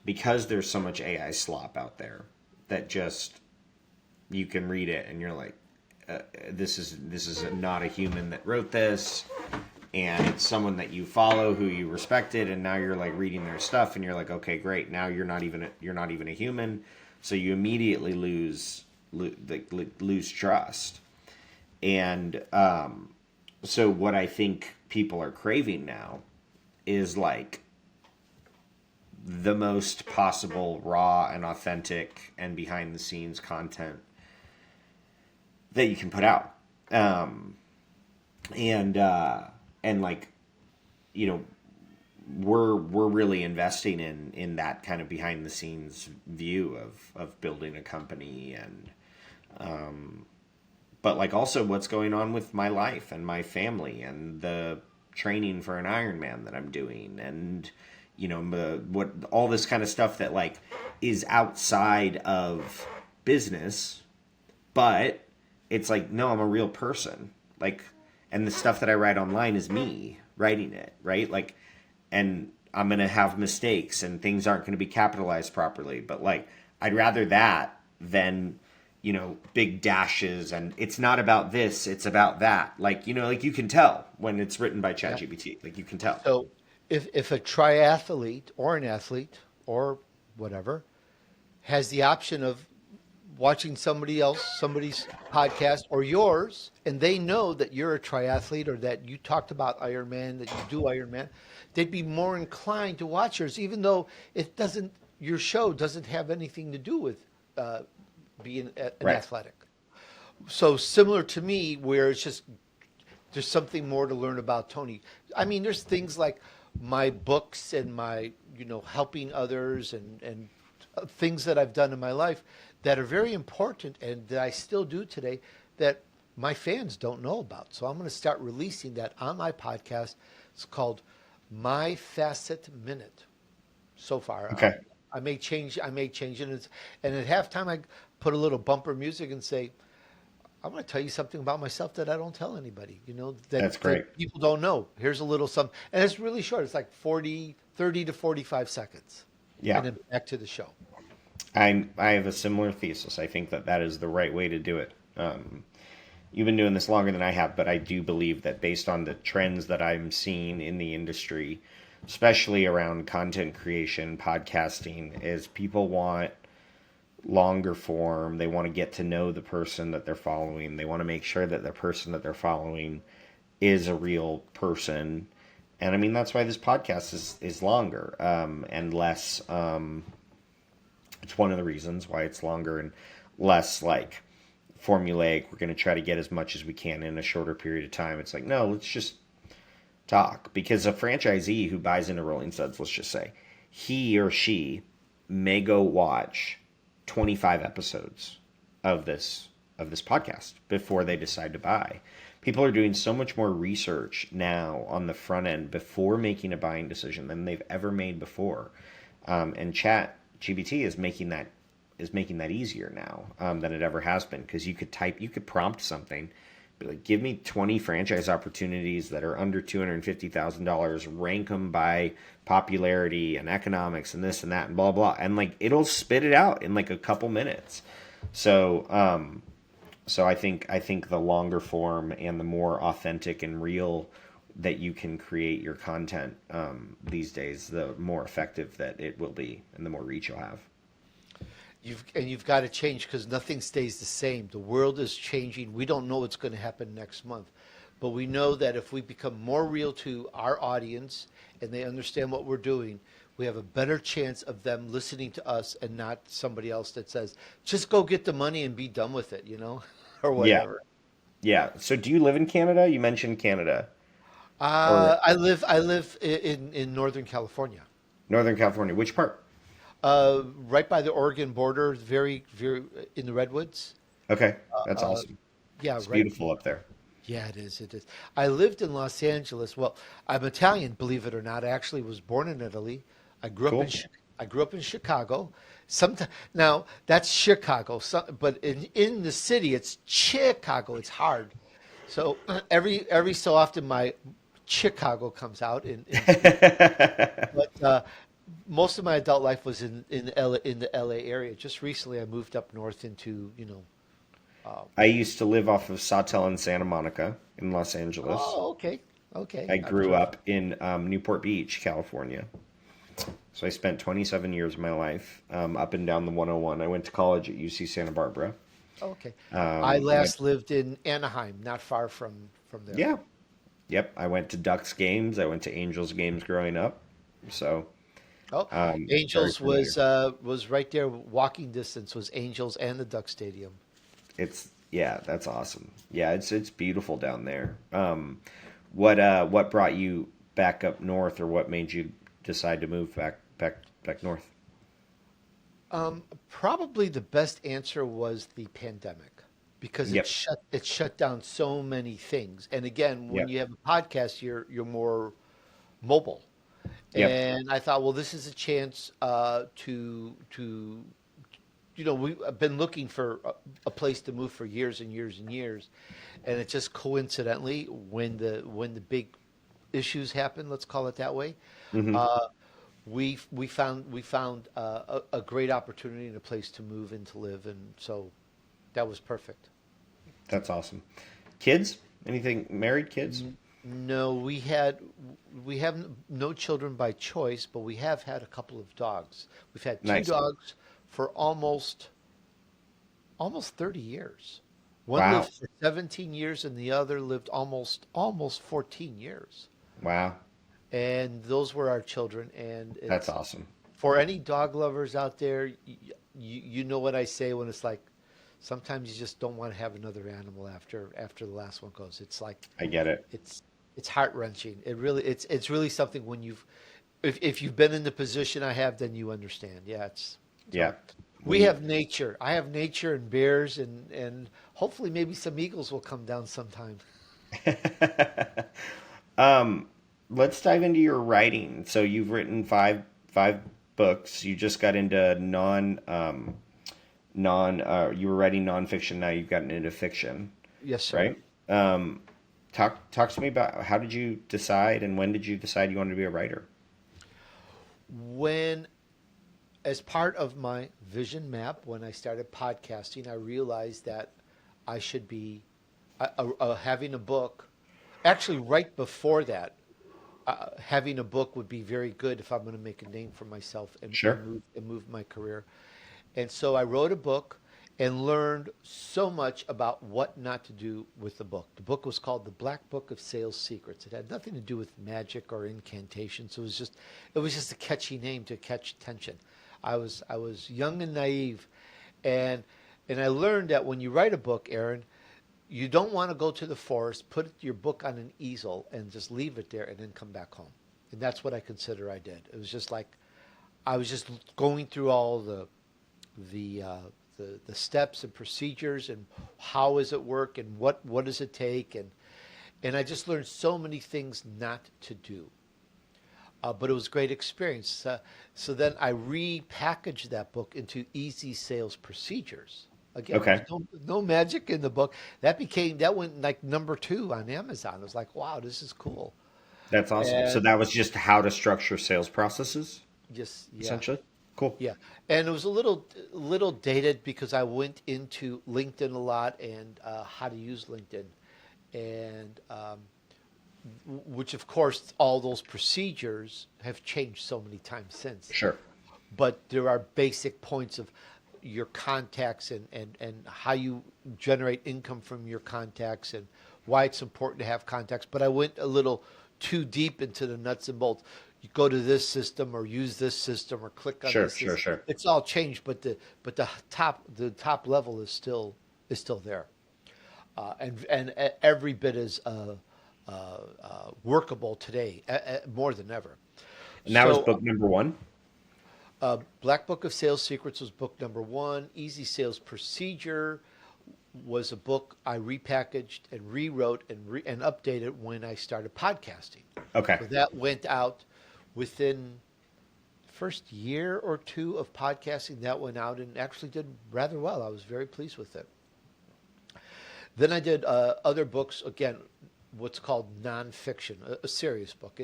because there's so much AI slop out there that just you can read it and you're like, this is not a human that wrote this, and it's someone that you follow who you respected, and now you're like reading their stuff and you're like, okay, great, now you're not even a human, so you immediately lose trust. And so what I think people are craving now is like the most possible raw and authentic and behind the scenes content that you can put out. And like, we're really investing in that kind of behind the scenes view of building a company, and but like also what's going on with my life and my family and the training for an Ironman that I'm doing, and what all this kind of stuff that like is outside of business, but it's like, no, I'm a real person. Like, and the stuff that I write online is me writing it, right? Like, and I'm going to have mistakes and things aren't going to be capitalized properly. But like, I'd rather that than, big dashes, and it's not about this, it's about that. Like, like you can tell when it's written by ChatGPT. Like you can tell. So if a triathlete or an athlete or whatever has the option of watching somebody's podcast or yours, and they know that you're a triathlete or that you talked about Ironman, that you do Ironman, they'd be more inclined to watch yours, even though your show doesn't have anything to do with being an Right. athletic. So similar to me, where it's just there's something more to learn about Tony. I mean, there's things like my books and my helping others and things that I've done in my life that are very important and that I still do today that my fans don't know about. So I'm going to start releasing that on my podcast. It's called My Facet Minute. So far, Okay. I may change it, and at halftime I put a little bumper music and say, I'm going to tell you something about myself that I don't tell anybody, That's great. that people don't know. Here's a little something. And it's really short. It's like 30 to 45 seconds. Yeah. And then back to the show. I have a similar thesis. I think that is the right way to do it. You've been doing this longer than I have, but I do believe that based on the trends that I'm seeing in the industry, especially around content creation, podcasting, is people want longer form. They want to get to know the person that they're following. They want to make sure that the person that they're following is a real person. And I mean, that's why this podcast is longer and less. It's one of the reasons why it's longer and less like formulaic. We're going to try to get as much as we can in a shorter period of time. It's like, no, let's just talk. Because a franchisee who buys into Rolling Suds, let's just say, he or she may go watch 25 episodes of this podcast before they decide to buy. People are doing so much more research now on the front end before making a buying decision than they've ever made before. And ChatGPT is making that easier now than it ever has been, because you could prompt something, be like, give me 20 franchise opportunities that are under $250,000, rank them by popularity and economics and this and that and blah blah, and like it'll spit it out in like a couple minutes. So I think the longer form and the more authentic and real that you can create your content these days, the more effective that it will be and the more reach you'll have. You've got to change, because nothing stays the same. The world is changing. We don't know what's going to happen next month, but we know that if we become more real to our audience and they understand what we're doing, we have a better chance of them listening to us and not somebody else that says, just go get the money and be done with it, or whatever. Yeah. So do you live in Canada? You mentioned Canada. Or I live in Northern California. Northern California. Which part? Right by the Oregon border, very, very in the redwoods. Okay, that's awesome. Yeah, It's right. beautiful up there. Yeah, it is. It is. I lived in Los Angeles. Well, I'm Italian, believe it or not. I actually was born in Italy. I grew up Cool. I grew up in Chicago. Now that's Chicago, but in the city, it's Chicago. It's hard. So every so often, my Chicago comes out but most of my adult life was in the LA area. Just recently, I moved up north into I used to live off of Sawtelle and Santa Monica in Los Angeles. Oh, okay. I grew up in Newport Beach, California. So I spent 27 years of my life up and down the 101. I went to college at UC Santa Barbara. Okay. I last lived in Anaheim, not far from there. Yeah. Yep. I went to Ducks games. I went to Angels games growing up. So Oh, Angels was right there, walking distance was Angels and the Duck Stadium. that's awesome. Yeah, it's beautiful down there. What brought you back up north, or what made you decide to move back north? Probably the best answer was the pandemic. because Yep. it shut down so many things. And again, when Yep. you have a podcast, you're more mobile. Yep. And I thought, well, this is a chance to we've been looking for a place to move for years and years and years, and it just coincidentally when the big issues happened, let's call it that way, Hmm. uh, we found a great opportunity and a place to move and to live, and so that was perfect. That's awesome. Kids? Anything? Married kids? No, we have no children by choice, but we have had a couple of dogs. We've had two Nice. dogs for almost 30 years. One Wow. lived for 17 years and the other lived almost 14 years. Wow. And those were our children. And That's it's awesome. for any dog lovers out there, you know what I say when it's like sometimes you just don't want to have another animal after the last one goes. It's like I get it. it's it's heart wrenching. It's really something when if you've been in the position I have, then you understand. Yeah, it's Yeah. hard. We We have nature. I have nature and bears and hopefully maybe some eagles will come down sometime. um let's dive into your writing. So you've written five books. You just got into non you were writing nonfiction, now you've gotten into fiction, Yes, sir. right? Um talk to me about how did you decide and when did you decide you wanted to be a writer? When as part of my vision map, when I started podcasting, I realized that I should be having a book. Actually, right before that, having a book would be very good if I'm going to make a name for myself Sure. and move my career. And so I wrote a book and learned so much about what not to do with the book. The book was called The Black Book of Sales Secrets. It had nothing to do with magic or incantations. It was just a catchy name to catch attention. I was young and naive, and I learned that when you write a book, Aaron, you don't want to go to the forest, put your book on an easel, and just leave it there and then come back home. And that's what I consider I did. It was just like I was just going through all the uh, the steps and procedures and how does it work and what does it take, and I just learned so many things not to do. But it was a great experience. So then I repackaged that book into easy sales procedures. Again, Okay. there's no magic in the book. That went like number two on Amazon. I was like, wow, this is cool. That's awesome. So And that was just how to structure sales processes, just yeah, essentially. Cool. yeah. And it was a little dated because I went into LinkedIn a lot and how to use LinkedIn, and which of course all those procedures have changed so many times since. Sure. But there are basic points of your contacts and how you generate income from your contacts and why it's important to have contacts. But I went a little too deep into the nuts and bolts. You go to this system or use this system or click on Sure, this sure, system. sure. It's all changed, but the top level is still there, and every bit is workable today, more than ever. And that was So book number one. Black Book of Sales Secrets was book number one. Easy Sales Procedure was a book I repackaged and rewrote and updated when I started podcasting. Okay. So that went out within the first year or two of podcasting. That went out and actually did rather well. I was very pleased with it. Then I did other books, again, what's called nonfiction, a serious book.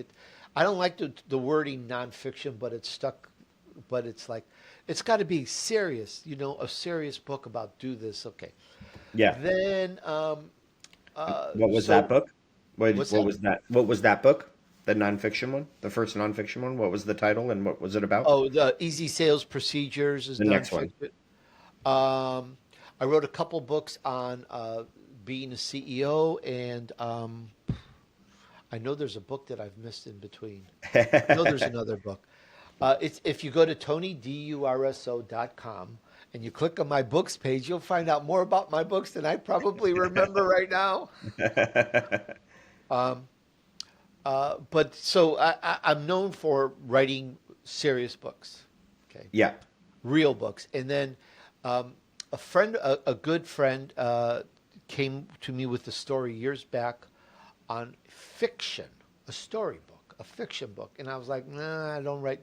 I don't like the wording nonfiction, but it's stuck. But it's like it's got to be serious, a serious book about do this. Okay. Yeah. Then What was that so book? what's What that? was that? What was that book? The nonfiction one? The first nonfiction one? What was the title and what was it about? Oh, the Easy Sales Procedures is The next one. nonfiction. Um, I wrote a couple books on being a CEO, and I know there's a book that I've missed in between. I know there's another book. It's if you go to TonyDurso.com and you click on my books page, you'll find out more about my books than I probably remember right now. Um, but so I'm known for writing serious books, okay, Yeah. real books, and then um, a good friend, came to me with a story years back on fiction, a storybook, a fiction book, and I was like, nah, I don't write.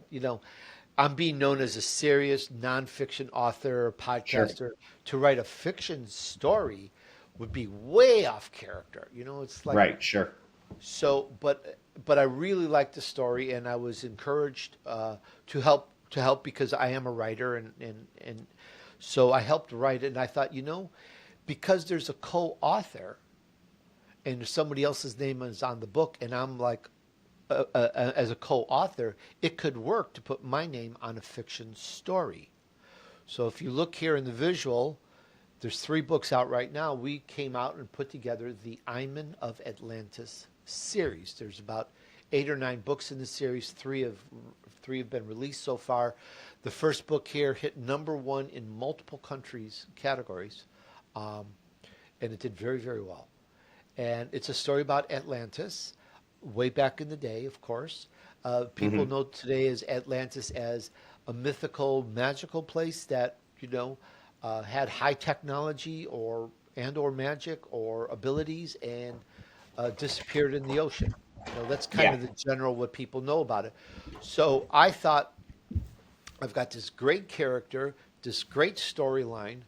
I'm being known as a serious nonfiction author or Sure. podcaster. To write a fiction story would be way off character. It's like Right. Sure. so. But I really liked the story, and I was encouraged to help because I am a writer, and so I helped write it. And I thought, because there's a co-author and somebody else's name is on the book, and I'm like, as a co-author, it could work to put my name on a fiction story. So if you look here in the visual, there's 3 books out right now. We came out and put together the Iman of Atlantis series. There's about 8 or 9 books in the series. Three have been released so far. The first book here hit #1 in multiple countries categories, and it did very, very well. And it's a story about Atlantis, way back in the day, of course. People know today as Atlantis as a mythical, magical place that had high technology or magic or abilities and disappeared in the ocean. That's kind Yeah. of the general what people know about it. So I thought I've got this great character, this great storyline,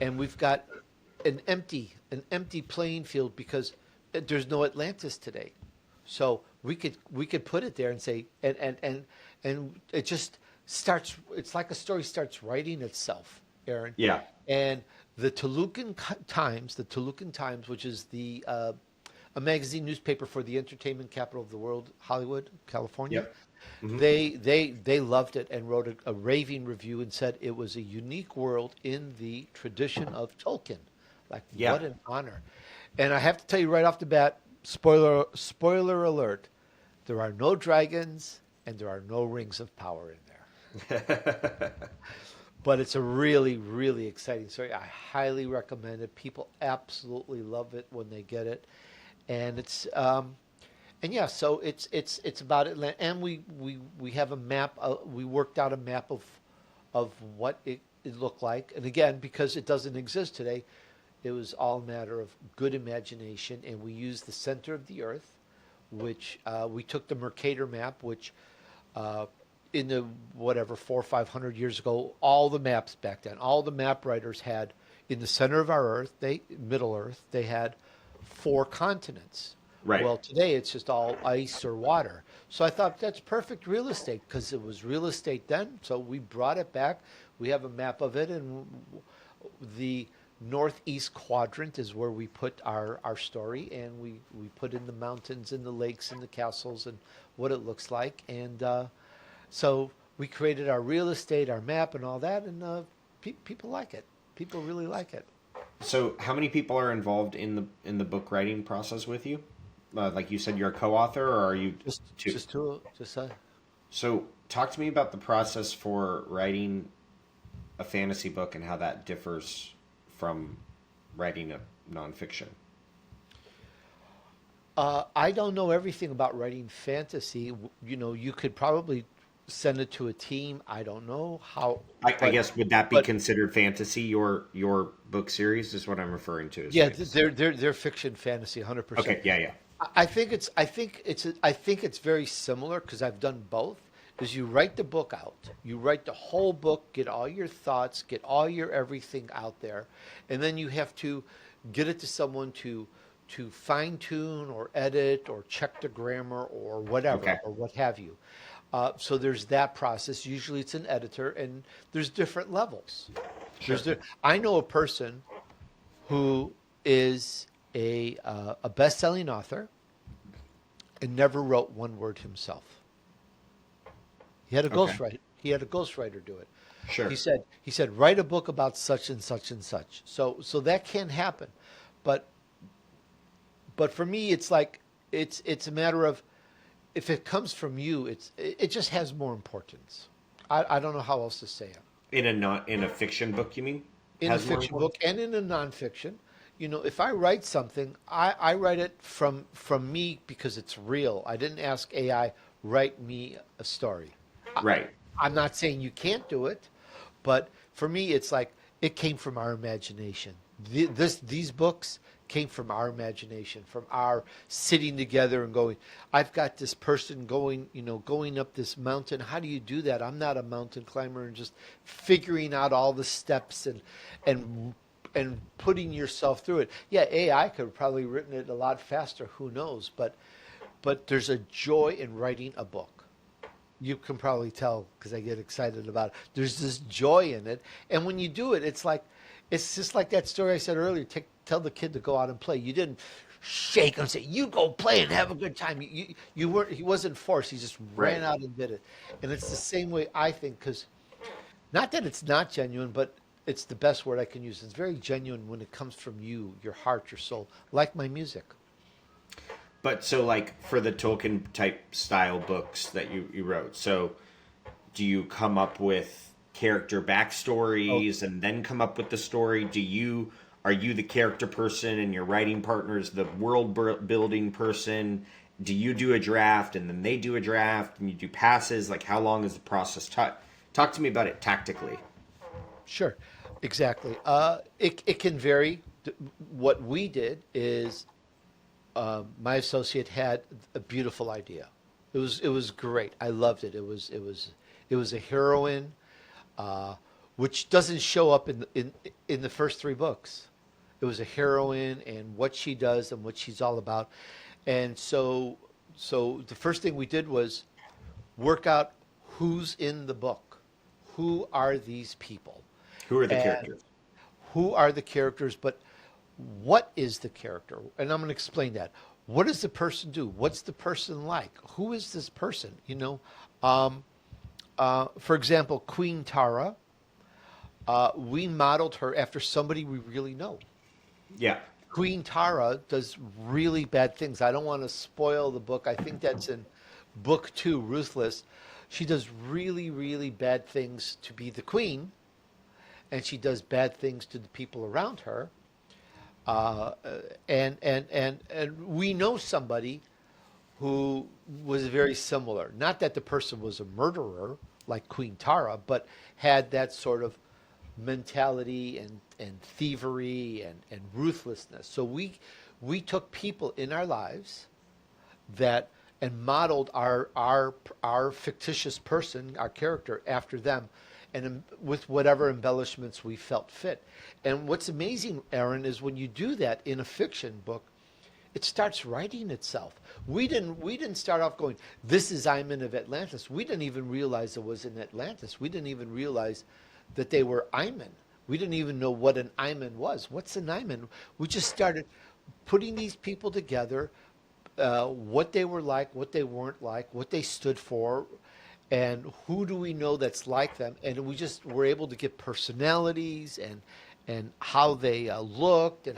and we've got an empty playing field because there's no Atlantis today. So we could put it there and say and it just starts. It's like a story starts writing itself, Aaron. Yeah. And the Tolucan Times, which is a magazine newspaper for the entertainment capital of the world, Hollywood, California. Yep. Hmm. They loved it and wrote a raving review and said it was a unique world in the tradition of Tolkien. Like, Yeah. what an honor. And I have to tell you right off the bat, spoiler alert, there are no dragons and there are no rings of power in there. But it's a really, really exciting story. I highly recommend it. People absolutely love it when they get it. And it's and yeah, so it's about Atlanta, and we have a map. We worked out a map of what it looked like. And again, because it doesn't exist today, it was all a matter of good imagination. And we used the center of the Earth, which we took the Mercator map, which in the whatever 400 or 500 years ago, all the maps back then, all the map writers had in the center of our Earth, Middle Earth, they had 4 continents. Right. Well, today it's just all ice or water. So I thought that's perfect real estate because it was real estate then. So we brought it back. We have a map of it, and the northeast quadrant is where we put our story, and we put in the mountains and the lakes and the castles and what it looks like. And so we created our real estate, our map, and all that, and people like it. People really like it. So, how many people are involved in the book writing process with you? Like you said, you're a co-author, or are you two? Just two, just So, talk to me about the process for writing a fantasy book and how that differs from writing a nonfiction. I don't know everything about writing fantasy. You could probably send it to a team. I don't know how. I guess would that be but considered fantasy? Your book series is what I'm referring to. As yeah, fantasy. they're fiction fantasy, 100%. Okay. Yeah. Yeah. I think it's very similar because I've done both. Is you write the book out, you write the whole book, get all your thoughts, get all your everything out there, and then you have to get it to someone to fine tune or edit or check the grammar or whatever Okay. or what have you. So there's that process. Usually it's an editor, and there's different levels. Sure. I know a person who is a best-selling author and never wrote one word himself. He had a Okay. ghostwriter. He had a ghostwriter do it. Sure. He said write a book about such and such and such. So that can happen, but for me it's like it's a matter of if it comes from you, it just has more importance. I don't know how else to say it. In a fiction book, you mean? In a Has more fiction importance? book and in a nonfiction, if I write something, I write it from me because it's real. I didn't ask AI write me a story. Right. I'm not saying you can't do it, but for me, it's like it came from our imagination. These books came from our imagination, from our sitting together and going, I've got this person going, going up this mountain. How do you do that? I'm not a mountain climber, and just figuring out all the steps and and putting yourself through it. Yeah, AI could have probably written it a lot faster. Who knows? But there's a joy in writing a book. You can probably tell because I get excited about it. There's this joy in it, and when you do it, it's just like that story I said earlier. Tell the kid to go out and play. You didn't shake him and say, "You go play and have a good time." You weren't. He wasn't forced. He just ran out and did it. And it's the same way I think, because not that it's not genuine, but it's the best word I can use. It's very genuine when it comes from you, your heart, your soul, like my music. But so, like, for the Tolkien type style books that you wrote, so do you come up with character backstories and then come up with the story? Are you the character person and your writing partners the world building person? Do you do a draft and then they do a draft and you do passes? Like, how long is the process? Talk to me about it tactically. Sure, exactly. It can vary. What we did is my associate had a beautiful idea. It was great. I loved it. It was a heroine, which doesn't show up in the first three books. It was a heroine and what she does and what she's all about. And so the first thing we did was work out who's in the book. Who are these people? Who are the characters? Who are the characters? But what is the character? And I'm going to explain that. What does the person do? What's the person like? Who is this person? For example, Queen Tara, we modeled her after somebody we really know. Yeah. Queen Tara does really bad things. I don't want to spoil the book. I think that's in book 2, Ruthless. She does really, really bad things to be the queen, and she does bad things to the people around her. And we know somebody who was very similar. Not that the person was a murderer like Queen Tara, but had that sort of mentality and thievery and ruthlessness. So we took people in our lives and modeled our fictitious person, our character, after them, and with whatever embellishments we felt fit. And what's amazing, Aaron, is when you do that in a fiction book, it starts writing itself. We didn't start off going, this is Ayman of Atlantis. We didn't even realize it was in Atlantis. We didn't even realize that they were Ayman. We didn't even know what an Ayman was. What's an Ayman? We just started putting these people together, what they were like, what they weren't like, what they stood for, and who do we know that's like them. And we just were able to get personalities and how they looked and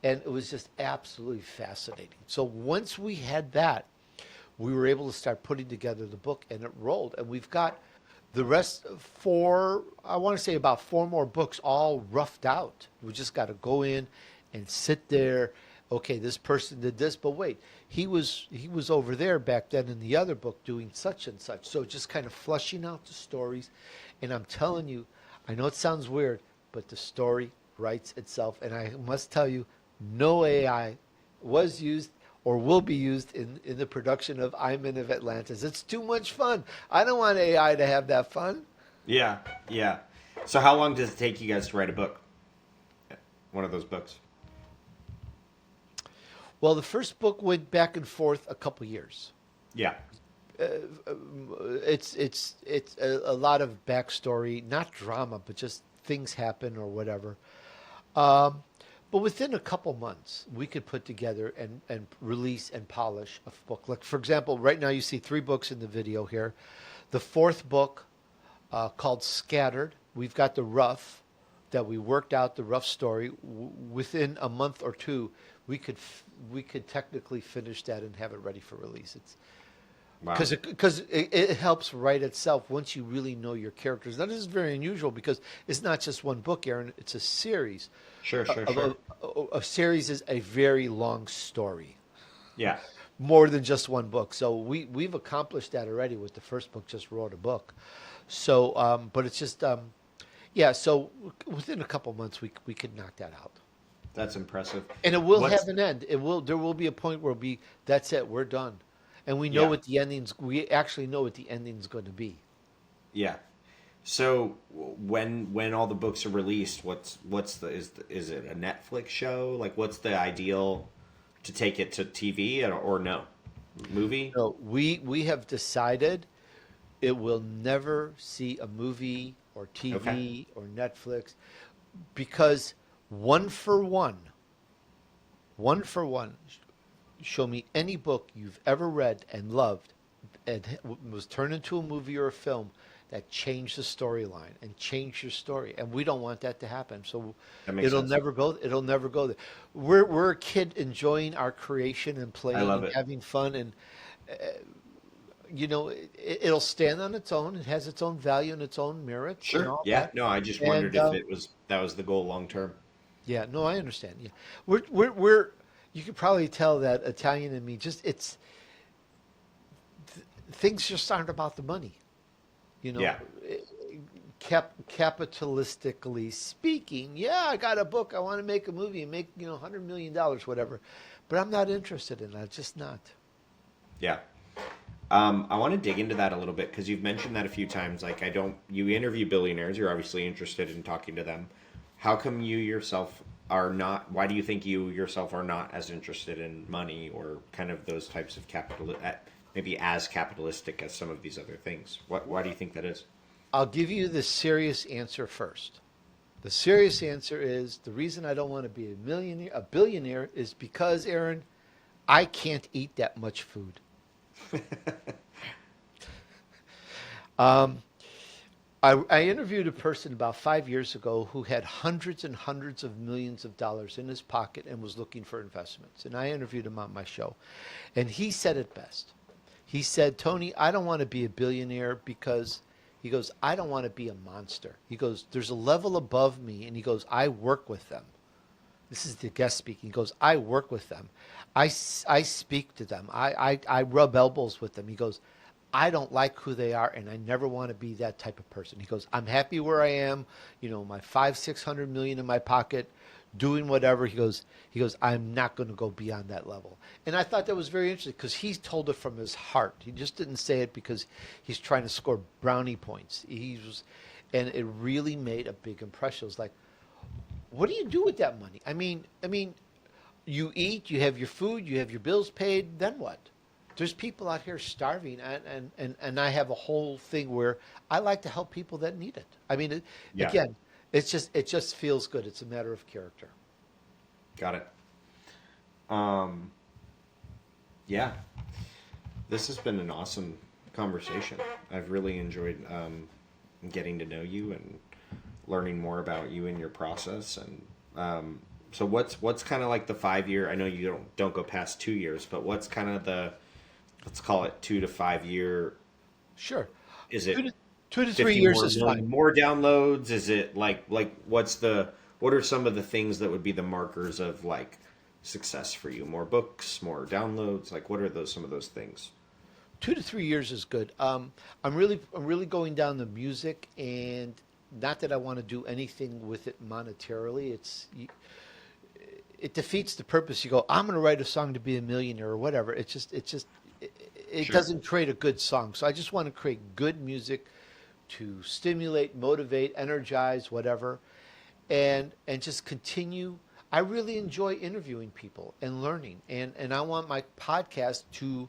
and it was just absolutely fascinating. So once we had that, we were able to start putting together the book, and it rolled. And we've got the rest I want to say about 4 more books all roughed out. We just got to go in and sit there. Okay, this person did this, but wait, he was over there back then in the other book doing such and such. So just kind of flushing out the stories. And I'm telling you, I know it sounds weird, but the story writes itself. And I must tell you, no AI was used or will be used in the production of Ayman of Atlantis. It's too much fun. I don't want AI to have that fun. Yeah. So how long does it take you guys to write a book? One of those books? Well, the first book went back and forth a couple years. Yeah. It's a lot of backstory, not drama, but just things happen or whatever. But within a couple months, we could put together and release and polish a book. Like, for example, right now you see 3 books in the video here. The 4th book, called Scattered, we've got the rough that we worked out, the rough story. Within a month or 2, we could technically finish that and have it ready for release. It's because it helps write itself once you really know your characters. Now, this is very unusual because it's not just one book, Aaron. It's a series. Sure. A series is a very long story. Yeah. More than just one book. So we've accomplished that already with the first book. Just wrote a book. So, but it's just Yeah, so within a couple months we could knock that out. That's impressive. And it will What's have an end. There will be a point where that's it, we're done. And Yeah, we actually know what the ending's going to be. yeah. So when all the books are released, what's is it a Netflix show? Like, what's the ideal to take it to TV or no movie? No, we have decided it will never see a movie or Okay, TV or Netflix because one for one, one for one, show me any book you've ever read and loved and was turned into a movie or a film that changed the storyline and changed your story. And we don't want that to happen. So that makes sense. it'll never go there. We're a kid enjoying our creation and I playing love and it. having fun and it'll stand on its own. It has its own value and its own merits and Sure. all Yeah. that. No, I just wondered And if it was that was the goal long term. yeah, no, I understand. Yeah, we're you could probably tell that Italian in me just things just aren't about the money. You know, Yeah. capitalistically speaking, yeah, I got a book. I want to make a movie and make $100 million, whatever. But I'm not interested in that. Just not. Yeah. I want to dig into that a little bit because you've mentioned that a few times. Like, you interview billionaires. You're obviously interested in talking to them. How come you yourself are not? Why do you think you yourself are not as interested in money or kind of those types of maybe as capitalistic as some of these other things? Why do you think that is? I'll give you the serious answer first. The serious answer is the reason I don't want to be a billionaire is because, Aaron, I can't eat that much food. Um, I interviewed a person about 5 years ago who had hundreds and hundreds of millions of dollars in his pocket and was looking for investments. And I interviewed him on my show. And he said it best. He said, Tony, I don't want to be a billionaire because he goes, I don't want to be a monster. He goes, there's a level above me. And he goes, I work with them. This is the guest speaking. He goes, I work with them. I speak to them. I rub elbows with them. He goes, I don't like who they are, and I never want to be that type of person. He goes, I'm happy where I am, my 500-600 million in my pocket, doing whatever. He goes, I'm not going to go beyond that level. And I thought that was very interesting because he told it from his heart. He just didn't say it because he's trying to score brownie points. And it really made a big impression. It was like, what do you do with that money? I mean, you eat, you have your food, you have your bills paid, then what? There's people out here starving, and I have a whole thing where I like to help people that need it. I mean, Yeah. again, it just feels good. It's a matter of character. Got it. Yeah. This has been an awesome conversation. I've really enjoyed getting to know you and learning more about you and your process. And so, what's kind of like the 5 year? I know you don't go past 2 years, but what's kind of let's call it 2 to 5 year? Sure. Is it 2 to 3 50 years more is million fine. more downloads? Is it like what are some of the things that would be the markers of like success for you? More books, more downloads? Like, what are some of those things? 2 to 3 years is good. I'm really going down the music, and not that I want to do anything with it monetarily. It defeats the purpose. You go, I'm going to write a song to be a millionaire or whatever. It Sure. doesn't create a good song. So I just want to create good music to stimulate, motivate, energize, whatever, and just continue. I really enjoy interviewing people and learning, and I want my podcast to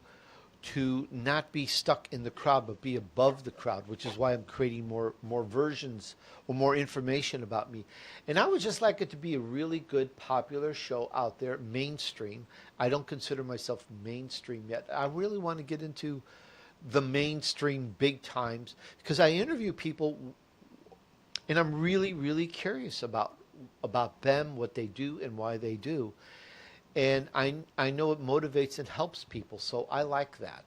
not be stuck in the crowd, but be above the crowd, which is why I'm creating more versions or more information about me. And I would just like it to be a really good, popular show out there, mainstream. I don't consider myself mainstream yet. I really want to get into the mainstream big times because I interview people, and I'm really, really curious about them, what they do, and why they do. And I know it motivates and helps people, so I like that.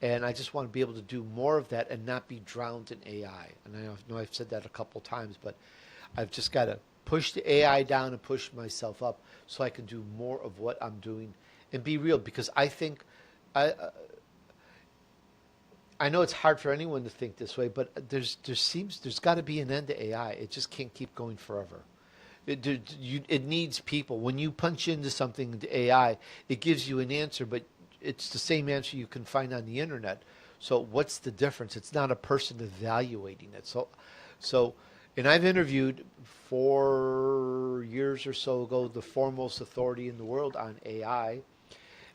And I just want to be able to do more of that and not be drowned in AI. And I know I've said that a couple times, but I've just got to push the AI down and push myself up so I can do more of what I'm doing and be real. Because I think I know it's hard for anyone to think this way, but there's got to be an end to AI. It just can't keep going forever. It needs people. When you punch into something into AI, it gives you an answer, but it's the same answer you can find on the internet. So what's the difference? It's not a person evaluating it. So, and I've interviewed 4 years or so ago the foremost authority in the world on AI,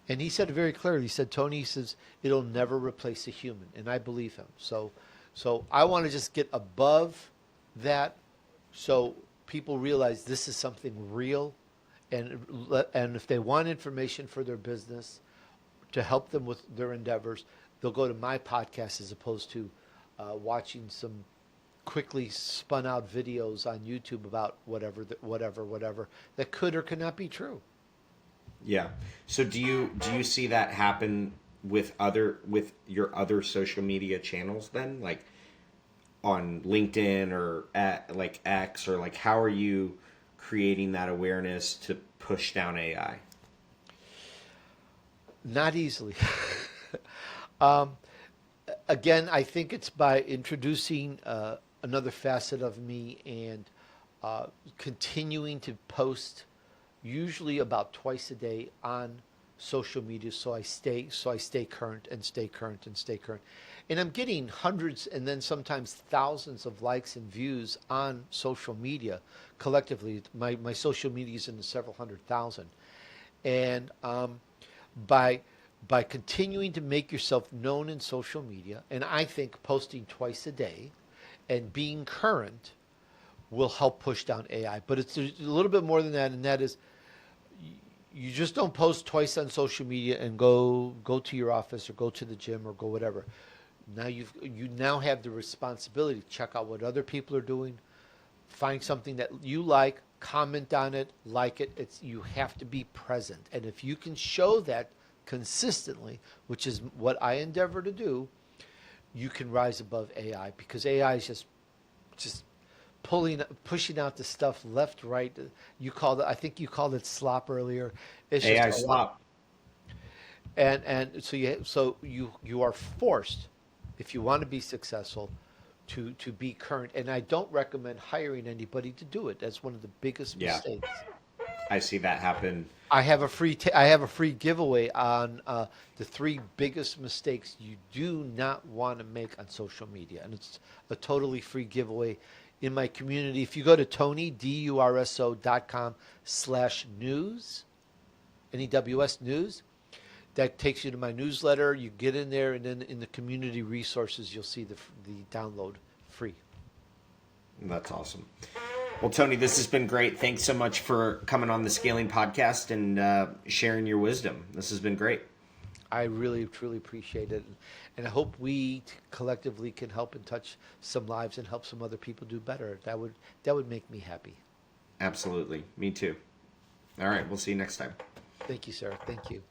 and he said it very clearly. He said, Tony, he says, it'll never replace a human. And I believe him. So I want to just get above that so people realize this is something real. And if they want information for their business to help them with their endeavors, they'll go to my podcast as opposed to watching some quickly spun out videos on YouTube about whatever that could or could not be true. Yeah. So do you see that happen with your other social media channels then, like on LinkedIn or at like X, or like how are you creating that awareness to push down AI? Not easily. Again, I think it's by introducing another facet of me and continuing to post usually about twice a day on social media, so I stay current and stay current and stay current. And I'm getting hundreds and then sometimes thousands of likes and views on social media collectively. My social media is in the several hundred thousand. And by continuing to make yourself known in social media, and I think posting twice a day and being current will help push down AI. But it's a little bit more than that, and that is you just don't post twice on social media and go to your office or go to the gym or go whatever. Now you now have the responsibility to check out what other people are doing, find something that you like, comment on it, like it. You have to be present, and if you can show that consistently, which is what I endeavor to do, you can rise above AI, because AI is just pushing out the stuff left, right. I think you called it slop earlier. It's AI just slop. And so you are forced, if you want to be successful, to be current. And I don't recommend hiring anybody to do it. That's one of the biggest mistakes. I see that happen. I have a free giveaway on the 3 biggest mistakes you do not want to make on social media, and it's a totally free giveaway in my community. If you go to TonyDurso.com/news, NEWS news, that takes you to my newsletter. You get in there, and then in the community resources, you'll see the download free. That's awesome. Well, Tony, this has been great. Thanks so much for coming on the Scaling Podcast and sharing your wisdom. This has been great. I really, truly appreciate it. And I hope we collectively can help and touch some lives and help some other people do better. That would make me happy. Absolutely. Me too. All right. We'll see you next time. Thank you, sir. Thank you.